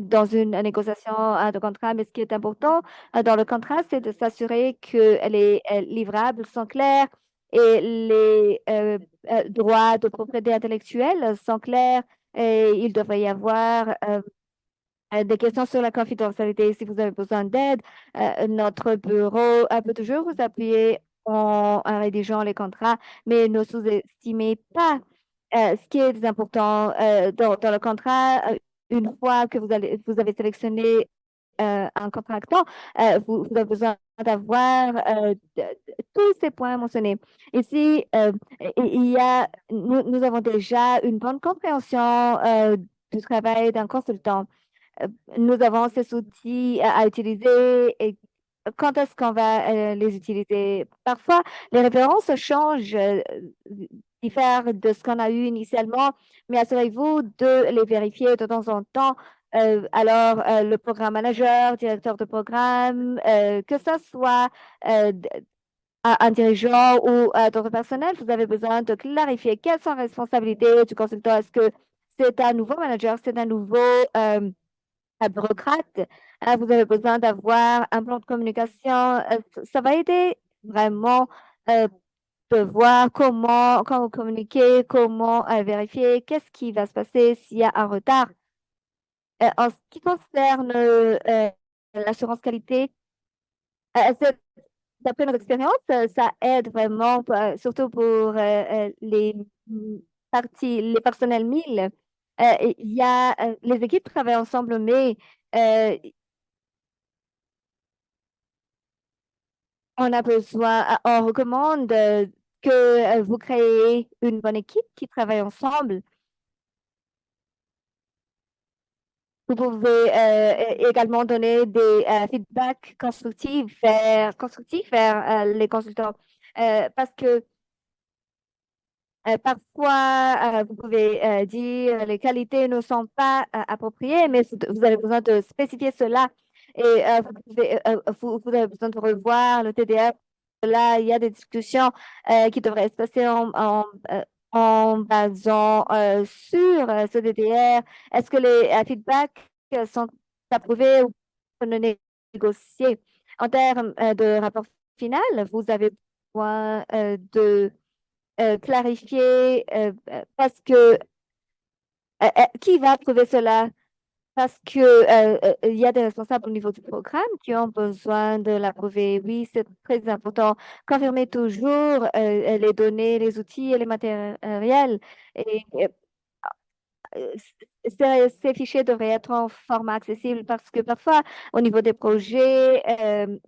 dans une négociation de contrat. Mais ce qui est important dans le contrat, c'est de s'assurer que les livrables sont clairs et les droits de propriété intellectuelle sont clairs. Et il devrait y avoir des questions sur la confidentialité. Si vous avez besoin d'aide, notre bureau peut toujours vous appuyer en rédigeant les contrats, mais ne sous-estimez pas ce qui est important dans le contrat. Une fois que vous avez sélectionné un contractant, vous avez besoin d'avoir tous ces points mentionnés. Ici, nous avons déjà une bonne compréhension du travail d'un consultant. Euh, Nous avons ces outils à utiliser et quand est-ce qu'on va les utiliser? Parfois, les références changent, diffèrent de ce qu'on a eu initialement, mais assurez-vous de les vérifier de temps en temps. Le programme manager, directeur de programme, que ce soit un dirigeant ou d'autres personnels, vous avez besoin de clarifier quelles sont les responsabilités du consultant. Est-ce que c'est un nouveau manager, c'est un nouveau bureaucrate, vous avez besoin d'avoir un plan de communication. Ça va aider vraiment euh, de voir comment communiquer, comment vérifier, qu'est-ce qui va se passer s'il y a un retard. En ce qui concerne l'assurance qualité, d'après notre expérience, ça aide vraiment, surtout pour les personnels 1000. Les équipes travaillent ensemble, mais euh, on recommande que vous créez une bonne équipe qui travaille ensemble. Vous pouvez également donner des feedbacks constructifs vers les consultants parce que parfois, vous pouvez dire les qualités ne sont pas appropriées, mais vous avez besoin de spécifier cela et vous avez besoin de revoir le TDR. Là, il y a des discussions qui devraient se passer en basant sur ce TDR. Est-ce que les feedbacks sont approuvés ou non négociés? En termes de rapport final, vous avez besoin de clarifier parce que qui va approuver cela? Parce que il y a des responsables au niveau du programme qui ont besoin de l'approuver. Oui, c'est très important. Confirmer toujours les données, les outils et les matériels. Et ces fichiers devraient être en format accessible parce que parfois, au niveau des projets, euh,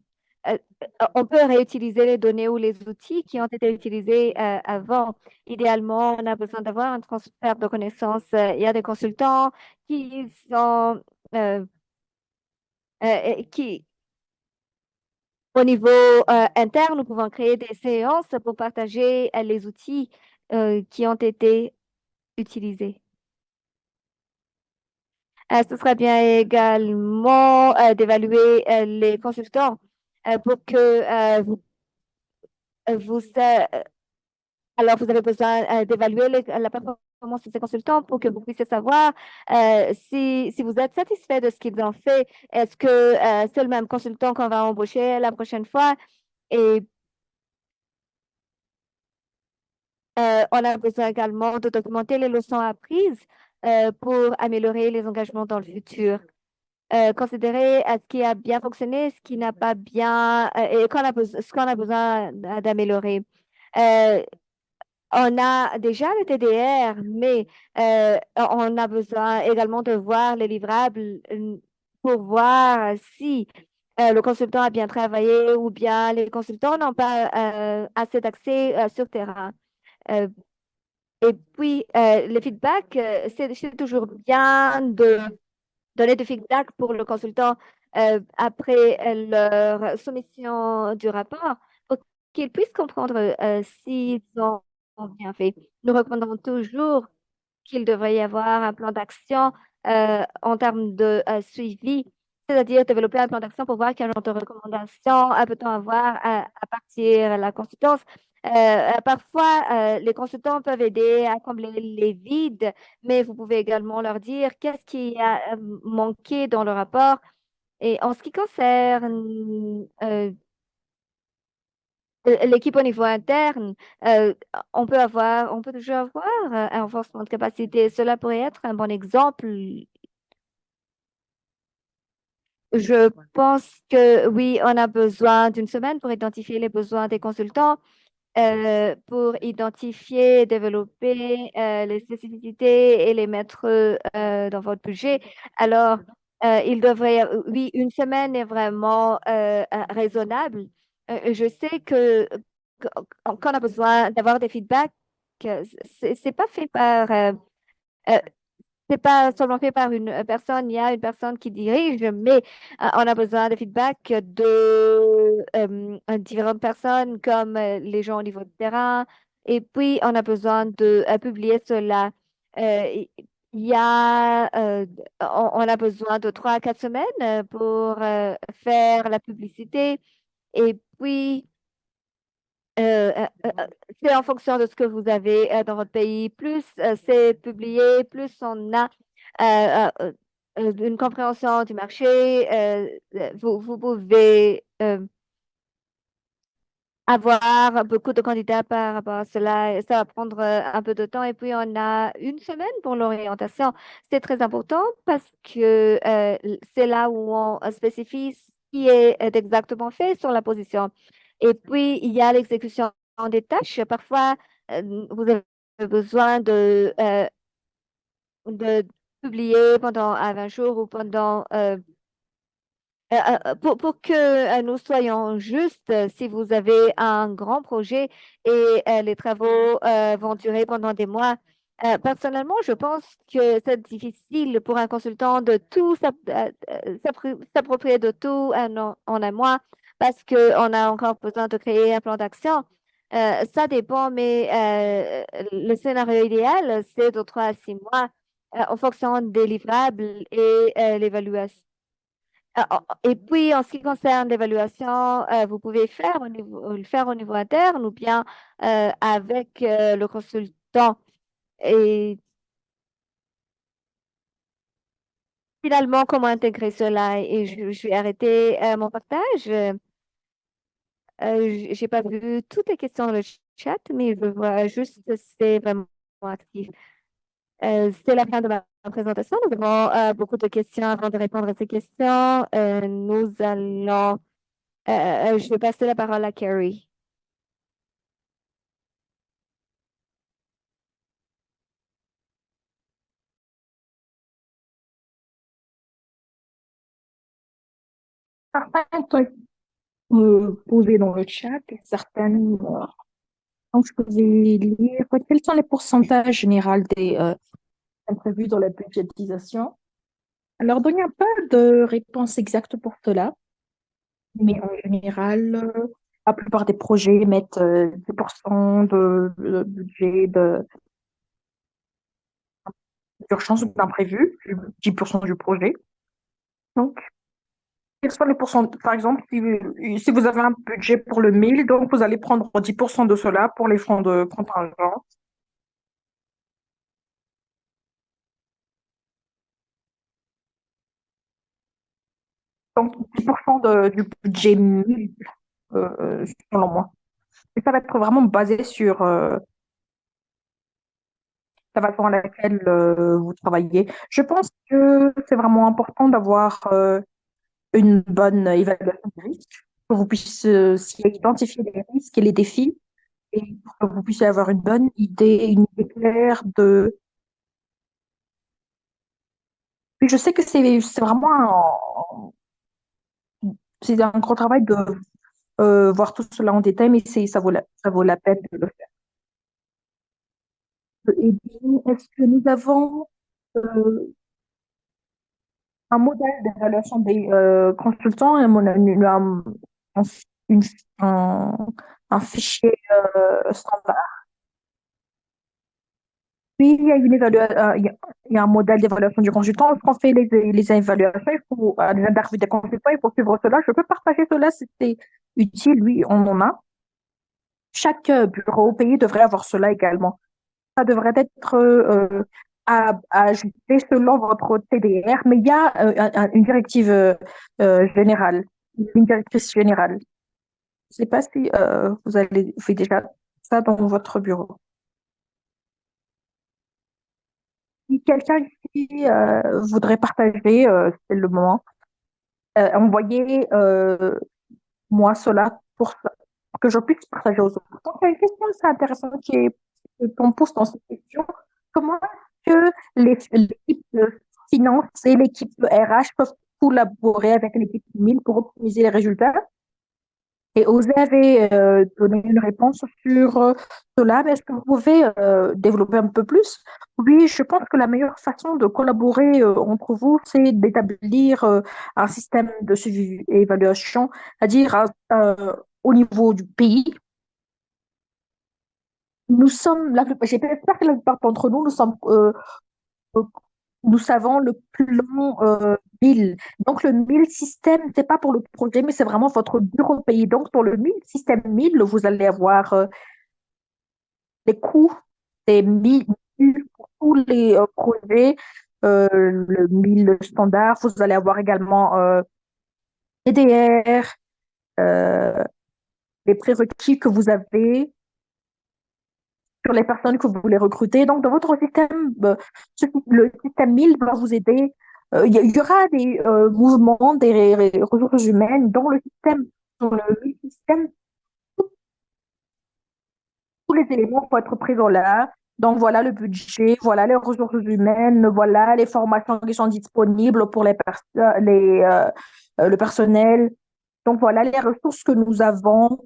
on peut réutiliser les données ou les outils qui ont été utilisés avant. Idéalement, on a besoin d'avoir un transfert de connaissances. Il y a des consultants qui sont euh, qui, au niveau interne, nous pouvons créer des séances pour partager les outils qui ont été utilisés. Ce serait bien également d'évaluer les consultants pour que vous, alors vous avez besoin d'évaluer la performance de ces consultants pour que vous puissiez savoir si vous êtes satisfait de ce qu'ils ont fait. Est-ce que c'est le même consultant qu'on va embaucher la prochaine fois? Et on a besoin également de documenter les leçons apprises pour améliorer les engagements dans le futur. Considérer ce qui a bien fonctionné, ce qui n'a pas bien et ce qu'on a besoin d'améliorer. Euh, on a déjà le TDR, mais on a besoin également de voir les livrables pour voir si le consultant a bien travaillé ou bien les consultants n'ont pas assez d'accès sur terrain. Euh, et puis, le feedback, c'est toujours bien de donner du feedback pour le consultant après leur soumission du rapport pour qu'ils puissent comprendre s'ils ont bien fait. Nous recommandons toujours qu'il devrait y avoir un plan d'action en termes de suivi, c'est-à-dire développer un plan d'action pour voir quel genre de recommandations peut-on avoir à partir de la consultance. Parfois, les consultants peuvent aider à combler les vides, mais vous pouvez également leur dire qu'est-ce qui a manqué dans le rapport. Et en ce qui concerne l'équipe au niveau interne, euh, on peut toujours avoir un renforcement de capacité. Cela pourrait être un bon exemple Je pense que oui, on a besoin d'une semaine pour identifier les besoins des consultants, pour identifier, développer les spécificités et les mettre dans votre budget. Alors, il devrait, oui, une semaine est vraiment raisonnable. Je sais qu'on a besoin d'avoir des feedbacks. C'est pas fait par euh, c'est pas seulement fait par une personne, il y a une personne qui dirige, mais on a besoin de feedback de différentes personnes comme les gens au niveau de terrain. Et puis, on a besoin de publier cela. Il y a, on a besoin de 3 à 4 semaines pour faire la publicité. Et puis, c'est en fonction de ce que vous avez dans votre pays. Plus c'est publié, plus on a une compréhension du marché. Vous pouvez avoir beaucoup de candidats par rapport à cela. Et ça va prendre un peu de temps. Et puis, on a une semaine pour l'orientation. C'est très important parce que c'est là où on spécifie ce qui est exactement fait sur la position. Et puis, il y a l'exécution des tâches. Parfois, vous avez besoin de publier pendant 20 jours ou pendant pour que nous soyons justes, si vous avez un grand projet et les travaux vont durer pendant des mois, personnellement, je pense que c'est difficile pour un consultant de tout s'approprier de tout en un mois parce qu'on a encore besoin de créer un plan d'action. Ça dépend, mais le scénario idéal, c'est de 3 à 6 mois en fonction des livrables et l'évaluation. Et puis, en ce qui concerne l'évaluation, vous pouvez le faire au niveau interne ou bien avec le consultant. Et finalement, comment intégrer cela? Et je vais arrêter mon partage. J'ai pas vu toutes les questions dans le chat, mais je vois juste que c'est vraiment actif. C'est la fin de ma présentation. Nous avons beaucoup de questions avant de répondre à ces questions. Nous allons, je vais passer la parole à Carrie. Certaines sont posées dans le chat et certaines, donc je peux lire. Quels sont les pourcentages généraux des imprévus dans la budgétisation? Alors, il n'y a pas de réponse exacte pour cela, mais en général, la plupart des projets mettent 10% de budget d'urgence ou d'imprévu, 10% du projet. Donc, quels sont les pourcentages? Par exemple, si vous avez un budget pour le 1000, donc vous allez prendre 10% de cela pour les fonds de contingent. Donc, 10% du budget 1000, selon moi. Et ça va être vraiment basé sur la façon à laquelle vous travaillez. Je pense que c'est vraiment important d'avoir une bonne évaluation des risques, que vous puissiez identifier les risques et les défis, et pour que vous puissiez avoir une idée claire de. Puis je sais que c'est vraiment c'est un gros travail de voir tout cela en détail, mais ça vaut la peine de le faire. Et bien, est-ce que nous avons un modèle d'évaluation des consultants et un, une- un- un fichier standard? Puis, il y a il y a un modèle d'évaluation du consultant. Lorsqu'on fait les évaluations, les interviews des consultants, il faut suivre cela. Je peux partager cela si c'est utile. Oui, on en a. Chaque bureau au pays devrait avoir cela également. Ça devrait être à ajuster selon votre TDR, mais il y a une directive générale, une directrice générale. Je ne sais pas si vous faites déjà ça dans votre bureau. Si quelqu'un qui voudrait partager, c'est le moment. envoyez-moi cela pour que je puisse partager aux autres. Donc, il y a une question assez intéressante qu'on pose dans cette question. Comment est-ce que l'équipe de finance et l'équipe de RH peuvent collaborer avec l'équipe 1000 pour optimiser les résultats? Et Osé avait donné une réponse sur cela, mais est-ce que vous pouvez développer un peu plus? Oui, je pense que la meilleure façon de collaborer entre vous, c'est d'établir un système de suivi et évaluation, c'est-à-dire au niveau du pays. Nous sommes, j'espère que la plupart d'entre nous, euh, nous savons le plan 1000. Donc, le 1000 système, c'est pas pour le projet, mais c'est vraiment votre bureau pays. Donc, pour le 1000 système 1000, vous allez avoir les coûts des 1000 pour tous les projets, le 1000 standard. Vous allez avoir également EDR, euh, les prérequis que vous avez sur les personnes que vous voulez recruter. Donc, dans votre système, le système 1000 va vous aider. Il y aura des mouvements des ressources humaines dans le système. Dans le 1000 système, tous les éléments vont être présents là. Donc, voilà le budget, voilà les ressources humaines, voilà les formations qui sont disponibles pour le personnel. Donc, voilà les ressources que nous avons.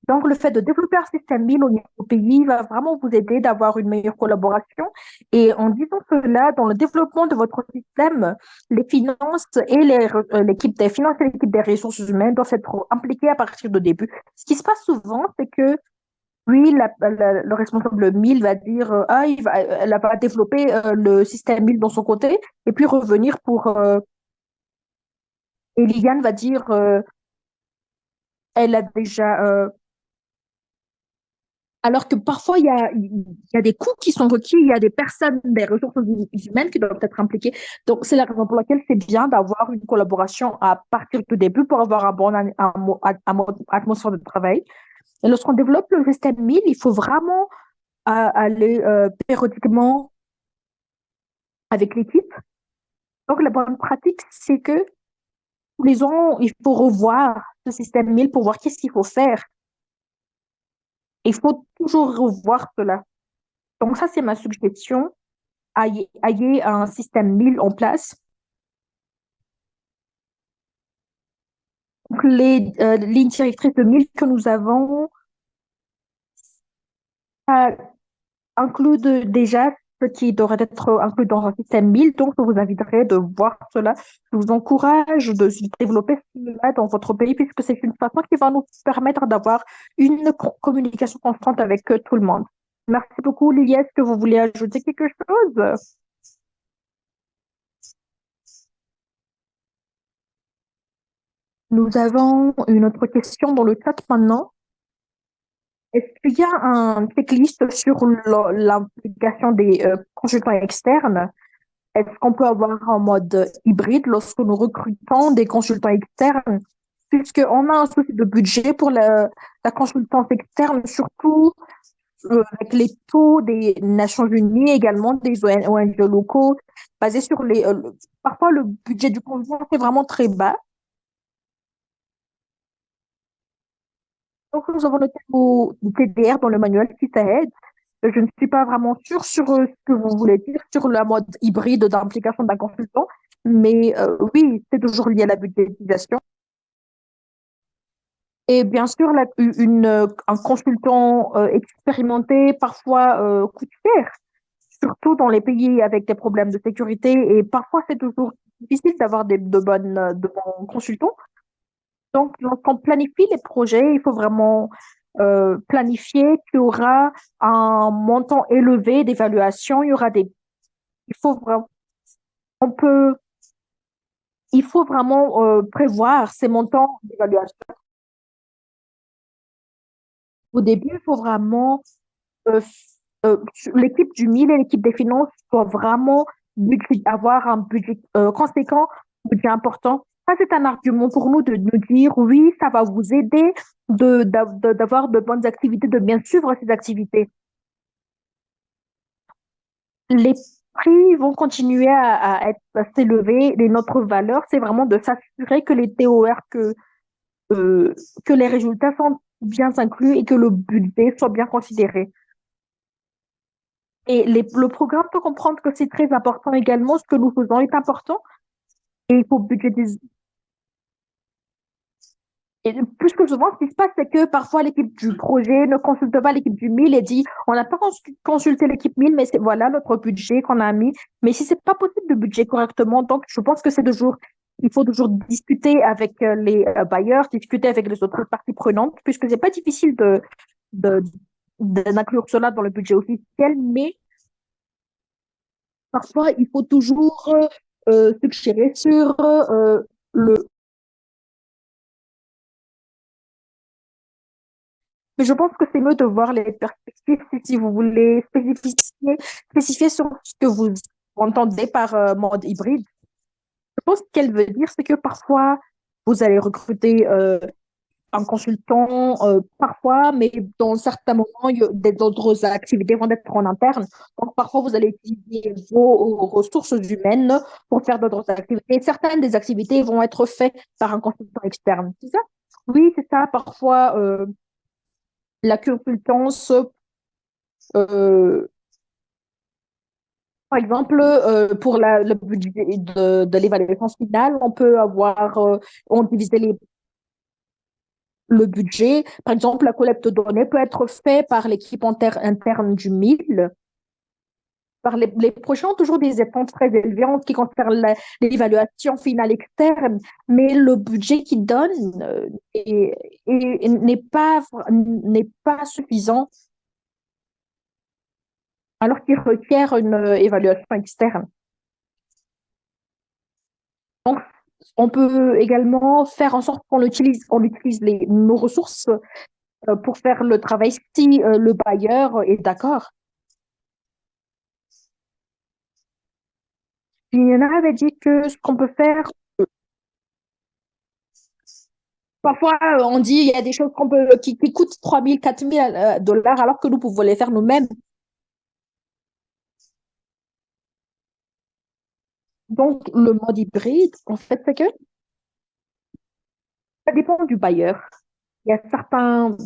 Donc, le fait de développer un système 1000 au niveau du pays va vraiment vous aider d'avoir une meilleure collaboration. Et en disant cela, dans le développement de votre système, les finances et l'équipe des finances et l'équipe des ressources humaines doivent être impliquées à partir du début. Ce qui se passe souvent, c'est que oui, le responsable 1000 va dire elle va développer le système 1000 dans son côté et puis revenir pour et Liliane va dire elle a déjà alors que parfois, il y a des coûts qui sont requis, il y a des personnes, des ressources humaines qui doivent être impliquées. Donc, c'est la raison pour laquelle c'est bien d'avoir une collaboration à partir du début pour avoir atmosphère de travail. Et lorsqu'on développe le système 1000, il faut vraiment aller périodiquement avec l'équipe. Donc, la bonne pratique, c'est que tous les ans, il faut revoir ce système 1000 pour voir qu'est-ce qu'il faut faire. Il faut toujours revoir cela. Donc, ça, c'est ma suggestion. Ayez un système 1000 en place. Donc, les lignes directrices de 1000 que nous avons euh, incluent déjà ce qui devrait être inclus dans un système 1000. Donc, je vous inviterai de voir cela. Je vous encourage de développer cela dans votre pays puisque c'est une façon qui va nous permettre d'avoir une communication constante avec tout le monde. Merci beaucoup, Lilia. Est-ce que vous voulez ajouter quelque chose? Nous avons une autre question dans le chat maintenant. Est-ce qu'il y a un checklist sur l'implication des consultants externes? Est-ce qu'on peut avoir en mode hybride lorsque nous recrutons des consultants externes? Puisqu'on a un souci de budget pour la consultance externe, surtout avec les taux des Nations Unies, également des ONG locaux, basés sur parfois le budget du consultant est vraiment très bas. Donc, nous avons le terme TDR dans le manuel qui t'aide. Je ne suis pas vraiment sûre sur ce que vous voulez dire sur la mode hybride d'implication d'un consultant, mais oui, c'est toujours lié à la budgétisation. Et bien sûr, un consultant expérimenté parfois coûte cher, surtout dans les pays avec des problèmes de sécurité. Et parfois, c'est toujours difficile d'avoir de bons consultants. Donc, lorsqu'on planifie les projets, il faut vraiment planifier qu'il y aura un montant élevé d'évaluation. Il faut vraiment, on peut, il faut vraiment prévoir ces montants d'évaluation. Au début, il faut vraiment, euh, l'équipe du 1000 et l'équipe des finances doivent vraiment avoir un budget conséquent, un budget important. Ça, c'est un argument pour nous de nous dire, oui, ça va vous aider d'avoir de bonnes activités, de bien suivre ces activités. Les prix vont continuer à s'élever. Et notre valeur, c'est vraiment de s'assurer que les TOR, que les résultats sont bien inclus et que le budget soit bien considéré. Et le programme peut comprendre que c'est très important également. Ce que nous faisons est important et il faut budgétiser. Et plus que souvent, ce qui se passe, c'est que parfois l'équipe du projet ne consulte pas l'équipe du 1000 et dit, on n'a pas consulté l'équipe 1000, mais c'est voilà notre budget qu'on a mis. Mais si c'est pas possible de budget correctement, donc je pense que c'est toujours, il faut toujours discuter avec les bailleurs, discuter avec les autres parties prenantes, puisque c'est pas difficile de, d'inclure cela dans le budget officiel, mais parfois il faut toujours suggérer sur le. Mais je pense que c'est mieux de voir les perspectives si vous voulez spécifier sur ce que vous entendez par mode hybride. Je pense qu'elle veut dire, c'est que parfois, vous allez recruter un consultant, parfois, mais dans certains moments, des autres activités vont être en interne. Donc, parfois, vous allez utiliser vos ressources humaines pour faire d'autres activités. Certaines des activités vont être faites par un consultant externe. C'est ça? Oui, c'est ça. Parfois, la consultance par exemple, pour le budget de l'évaluation finale, on peut avoir, on divise le budget. Par exemple, la collecte de données peut être faite par l'équipe interne du 1000. Par les projets ont toujours des attentes très élevées en ce qui concerne l'évaluation finale externe, mais le budget qu'ils donnent n'est pas suffisant alors qu'il requiert une évaluation externe. Donc, on peut également faire en sorte on utilise nos ressources pour faire le travail si le bailleur est d'accord. Il y en a avait dit que ce qu'on peut faire, parfois on dit il y a des choses qui coûtent 3 000, 4 000 dollars alors que nous pouvons les faire nous-mêmes. Donc, le mode hybride, en fait, c'est que ça dépend du bailleur. Il y a certains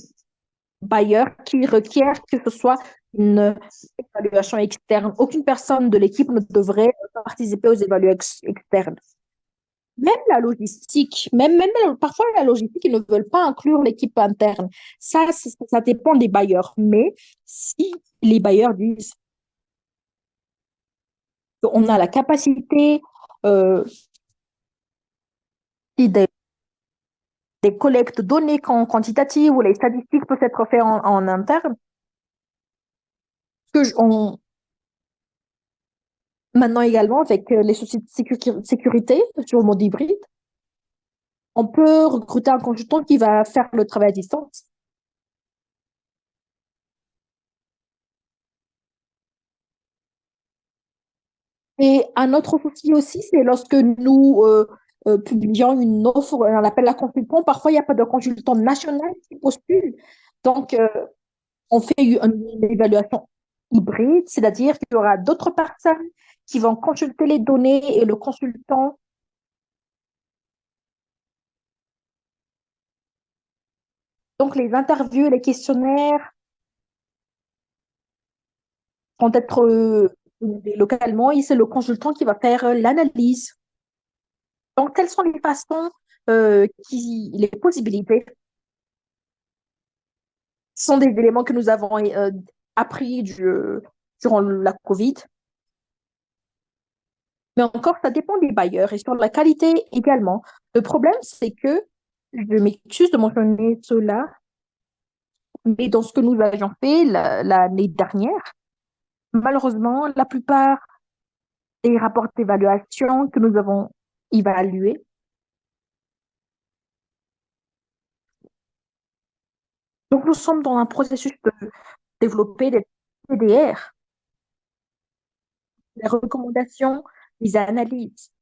bailleurs qui requièrent que ce soit une évaluation externe. Aucune personne de l'équipe ne devrait participer aux évaluations externes. Même la logistique, parfois la logistique, ils ne veulent pas inclure l'équipe interne. Ça dépend des bailleurs. Mais si les bailleurs disent qu'on a la capacité euh, des, des collectes de données quantitatives ou les statistiques peuvent être faites en interne, que maintenant également avec les soucis de sécurité sur le mode hybride, on peut recruter un consultant qui va faire le travail à distance. Et un autre souci aussi, c'est lorsque nous publions une offre, on appelle la consultant, parfois il n'y a pas de consultant national qui postule. Donc, on fait une évaluation hybride, c'est-à-dire qu'il y aura d'autres personnes qui vont consulter les données et le consultant. Donc, les interviews, les questionnaires vont être localement et c'est le consultant qui va faire l'analyse. Donc, quelles sont les façons, les possibilités? Ce sont des éléments que nous avons appris durant la COVID. Mais encore, ça dépend des bailleurs et sur la qualité également. Le problème, c'est que, je m'excuse de mentionner cela, mais dans ce que nous avions fait l'année dernière, malheureusement, la plupart des rapports d'évaluation que nous avons évalués, donc nous sommes dans un processus de développer des PDR, des recommandations, des analyses,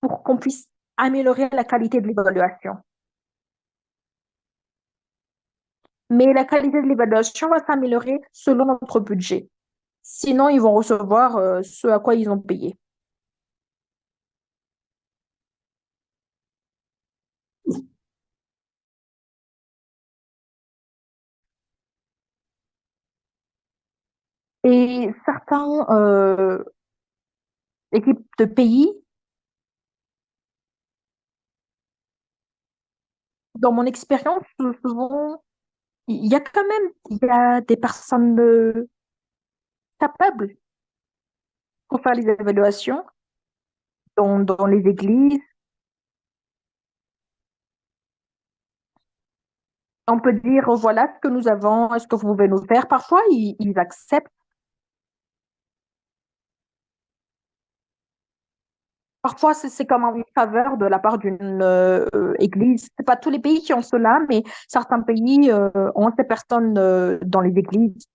pour qu'on puisse améliorer la qualité de l'évaluation. Mais la qualité de l'évaluation va s'améliorer selon notre budget. Sinon, ils vont recevoir ce à quoi ils ont payé. Et certains équipes de pays, dans mon expérience, souvent, il y a quand même il y a des personnes capables pour faire les évaluations dans les églises. On peut dire, voilà ce que nous avons, est-ce que vous pouvez nous faire? Parfois, ils acceptent. Parfois, c'est comme une faveur de la part d'une église. C'est pas tous les pays qui ont cela, mais certains pays ont ces personnes dans les églises.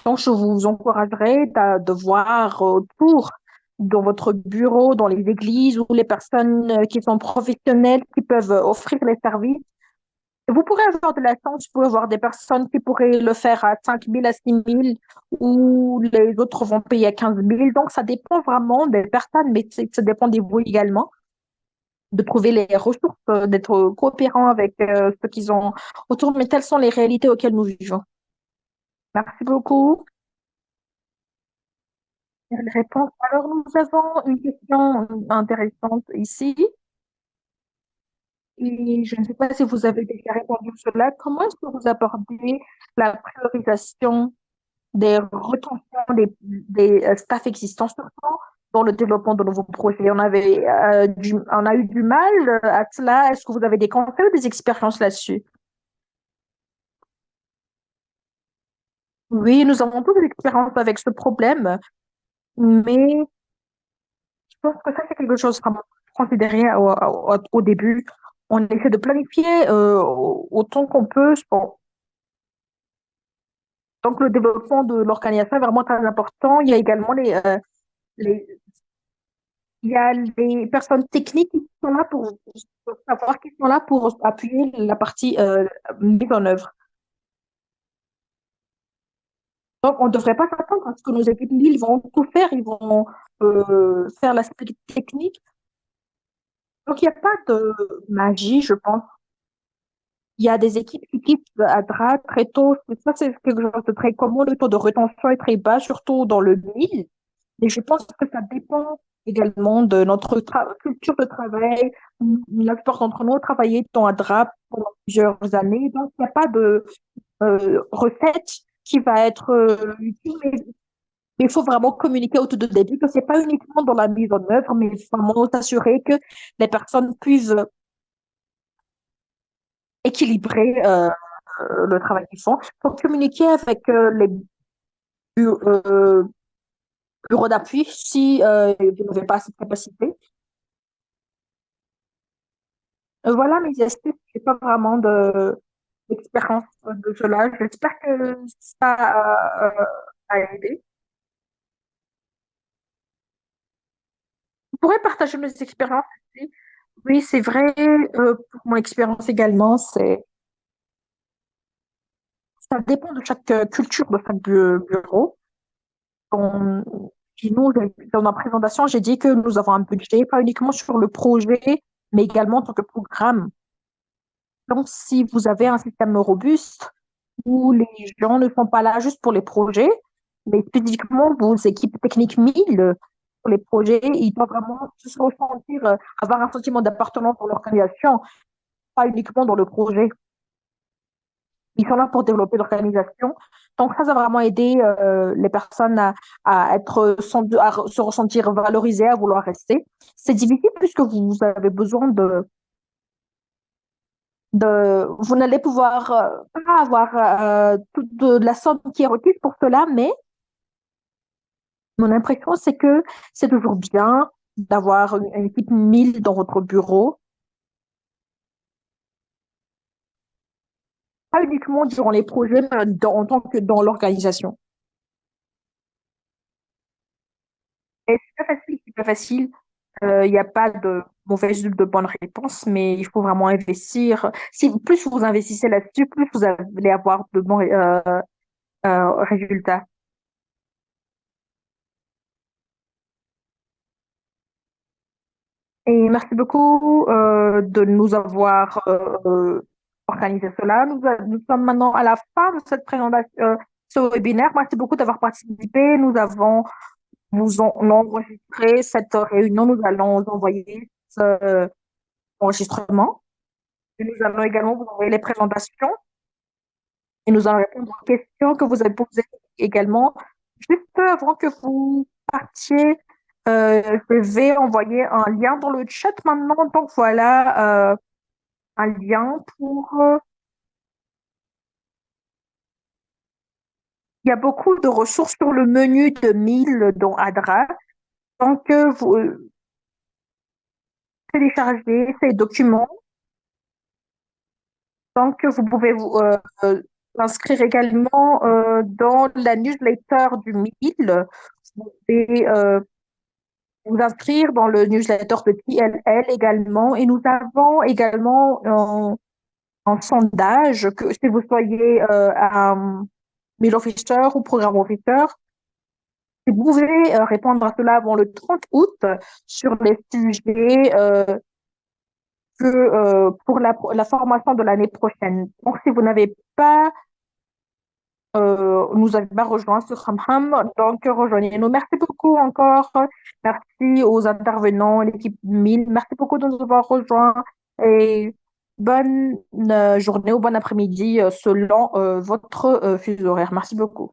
Donc, je vous encouragerai de voir autour dans votre bureau, dans les églises ou les personnes qui sont professionnelles, qui peuvent offrir les services. Vous pourrez avoir de la chance, vous pouvez avoir des personnes qui pourraient le faire à 5 000 à 6 000 ou les autres vont payer à 15 000. Donc, ça dépend vraiment des personnes, mais ça dépend de vous également, de trouver les ressources, d'être coopérant avec ceux qui ont autour. Mais telles sont les réalités auxquelles nous vivons. Merci beaucoup. Quelle réponse? Alors, nous avons une question intéressante ici. Et je ne sais pas si vous avez déjà répondu à cela. Comment est-ce que vous abordez la priorisation des retentions des staffs existants, surtout dans le développement de nouveaux projets? On a eu du mal à cela. Est-ce que vous avez des conseils ou des expériences là-dessus? Oui, nous avons tous des expériences avec ce problème, mais je pense que ça, c'est quelque chose à considérer au début. On essaie de planifier autant qu'on peut. Bon, donc, le développement de l'organisation est vraiment très important. Il y a également les, il y a les personnes techniques qui sont là pour savoir, qui sont là pour appuyer la partie mise en œuvre. Donc, on ne devrait pas s'attendre à ce que nos équipes, ils vont tout faire, ils vont faire l'aspect technique. Donc, il n'y a pas de magie, je pense. Il y a des équipes qui quittent à DRA très tôt. Ça, c'est quelque chose de très commun. Le taux de rétention est très bas, surtout dans le mille. Et je pense que ça dépend également de notre culture de travail. La plupart d'entre nous ont travaillé dans un drap pendant plusieurs années, donc il n'y a pas de recette qui va être utile, mais il faut vraiment communiquer au tout début que c'est pas uniquement dans la mise en œuvre, mais vraiment s'assurer que les personnes puissent équilibrer le travail qu'ils font. Il faut communiquer avec les bu- euh, bureaux d'appui si vous n'avez pas cette capacité. Voilà, mais je n'ai pas vraiment d'expérience de cela. J'espère que ça a aidé. Je pourrais partager mes expériences aussi. Oui, c'est vrai, pour mon expérience également, ça dépend de chaque culture, de chaque bureau. On- Nous, dans ma présentation, j'ai dit que nous avons un budget, pas uniquement sur le projet, mais également en tant que programme. Donc, si vous avez un système robuste, où les gens ne sont pas là juste pour les projets, mais spécifiquement vos équipes techniques 1000 pour les projets, ils doivent vraiment se ressentir, avoir un sentiment d'appartenance pour l'organisation, pas uniquement dans le projet. Ils sont là pour développer l'organisation. Donc ça a vraiment aidé les personnes à être, à se ressentir valorisées, à vouloir rester. C'est difficile puisque vous avez besoin vous n'allez pouvoir pas avoir toute la somme qui est requise pour cela, mais mon impression, c'est que c'est toujours bien d'avoir une équipe 1000 dans votre bureau, pas uniquement durant les projets, mais en tant que dans l'organisation. Et c'est pas facile, c'est pas facile. Il n'y a pas de mauvaise ou de bonne réponse, mais il faut vraiment investir. Si plus vous investissez là-dessus, plus vous allez avoir de bons résultats. Et merci beaucoup de nous avoir organisé cela. Nous sommes maintenant à la fin de cette présentation, ce webinaire. Merci beaucoup d'avoir participé. Nous enregistré cette réunion. Nous allons vous envoyer ce enregistrement. Et nous allons également vous envoyer les présentations et nous allons répondre aux questions que vous avez posées également. Juste avant que vous partiez, je vais envoyer un lien dans le chat maintenant. Donc voilà, un lien pour... il y a beaucoup de ressources sur le menu de 1000 dans Adra. Donc vous téléchargez ces documents. Donc vous pouvez inscrire également dans la newsletter du 1000. Vous pouvez vous inscrire dans le newsletter de TLL également. Et nous avons également un sondage que si vous soyez un mail officer ou programme officer, vous pouvez répondre à cela avant le 30 août sur les sujets pour la formation de l'année prochaine. Donc, si vous n'avez pas nous avez pas rejoint sur Hamham, donc rejoignez-nous. Merci beaucoup encore. Merci aux intervenants, l'équipe 1000. Merci beaucoup de nous avoir rejoints et bonne journée ou bon après-midi selon votre fuseau horaire. Merci beaucoup.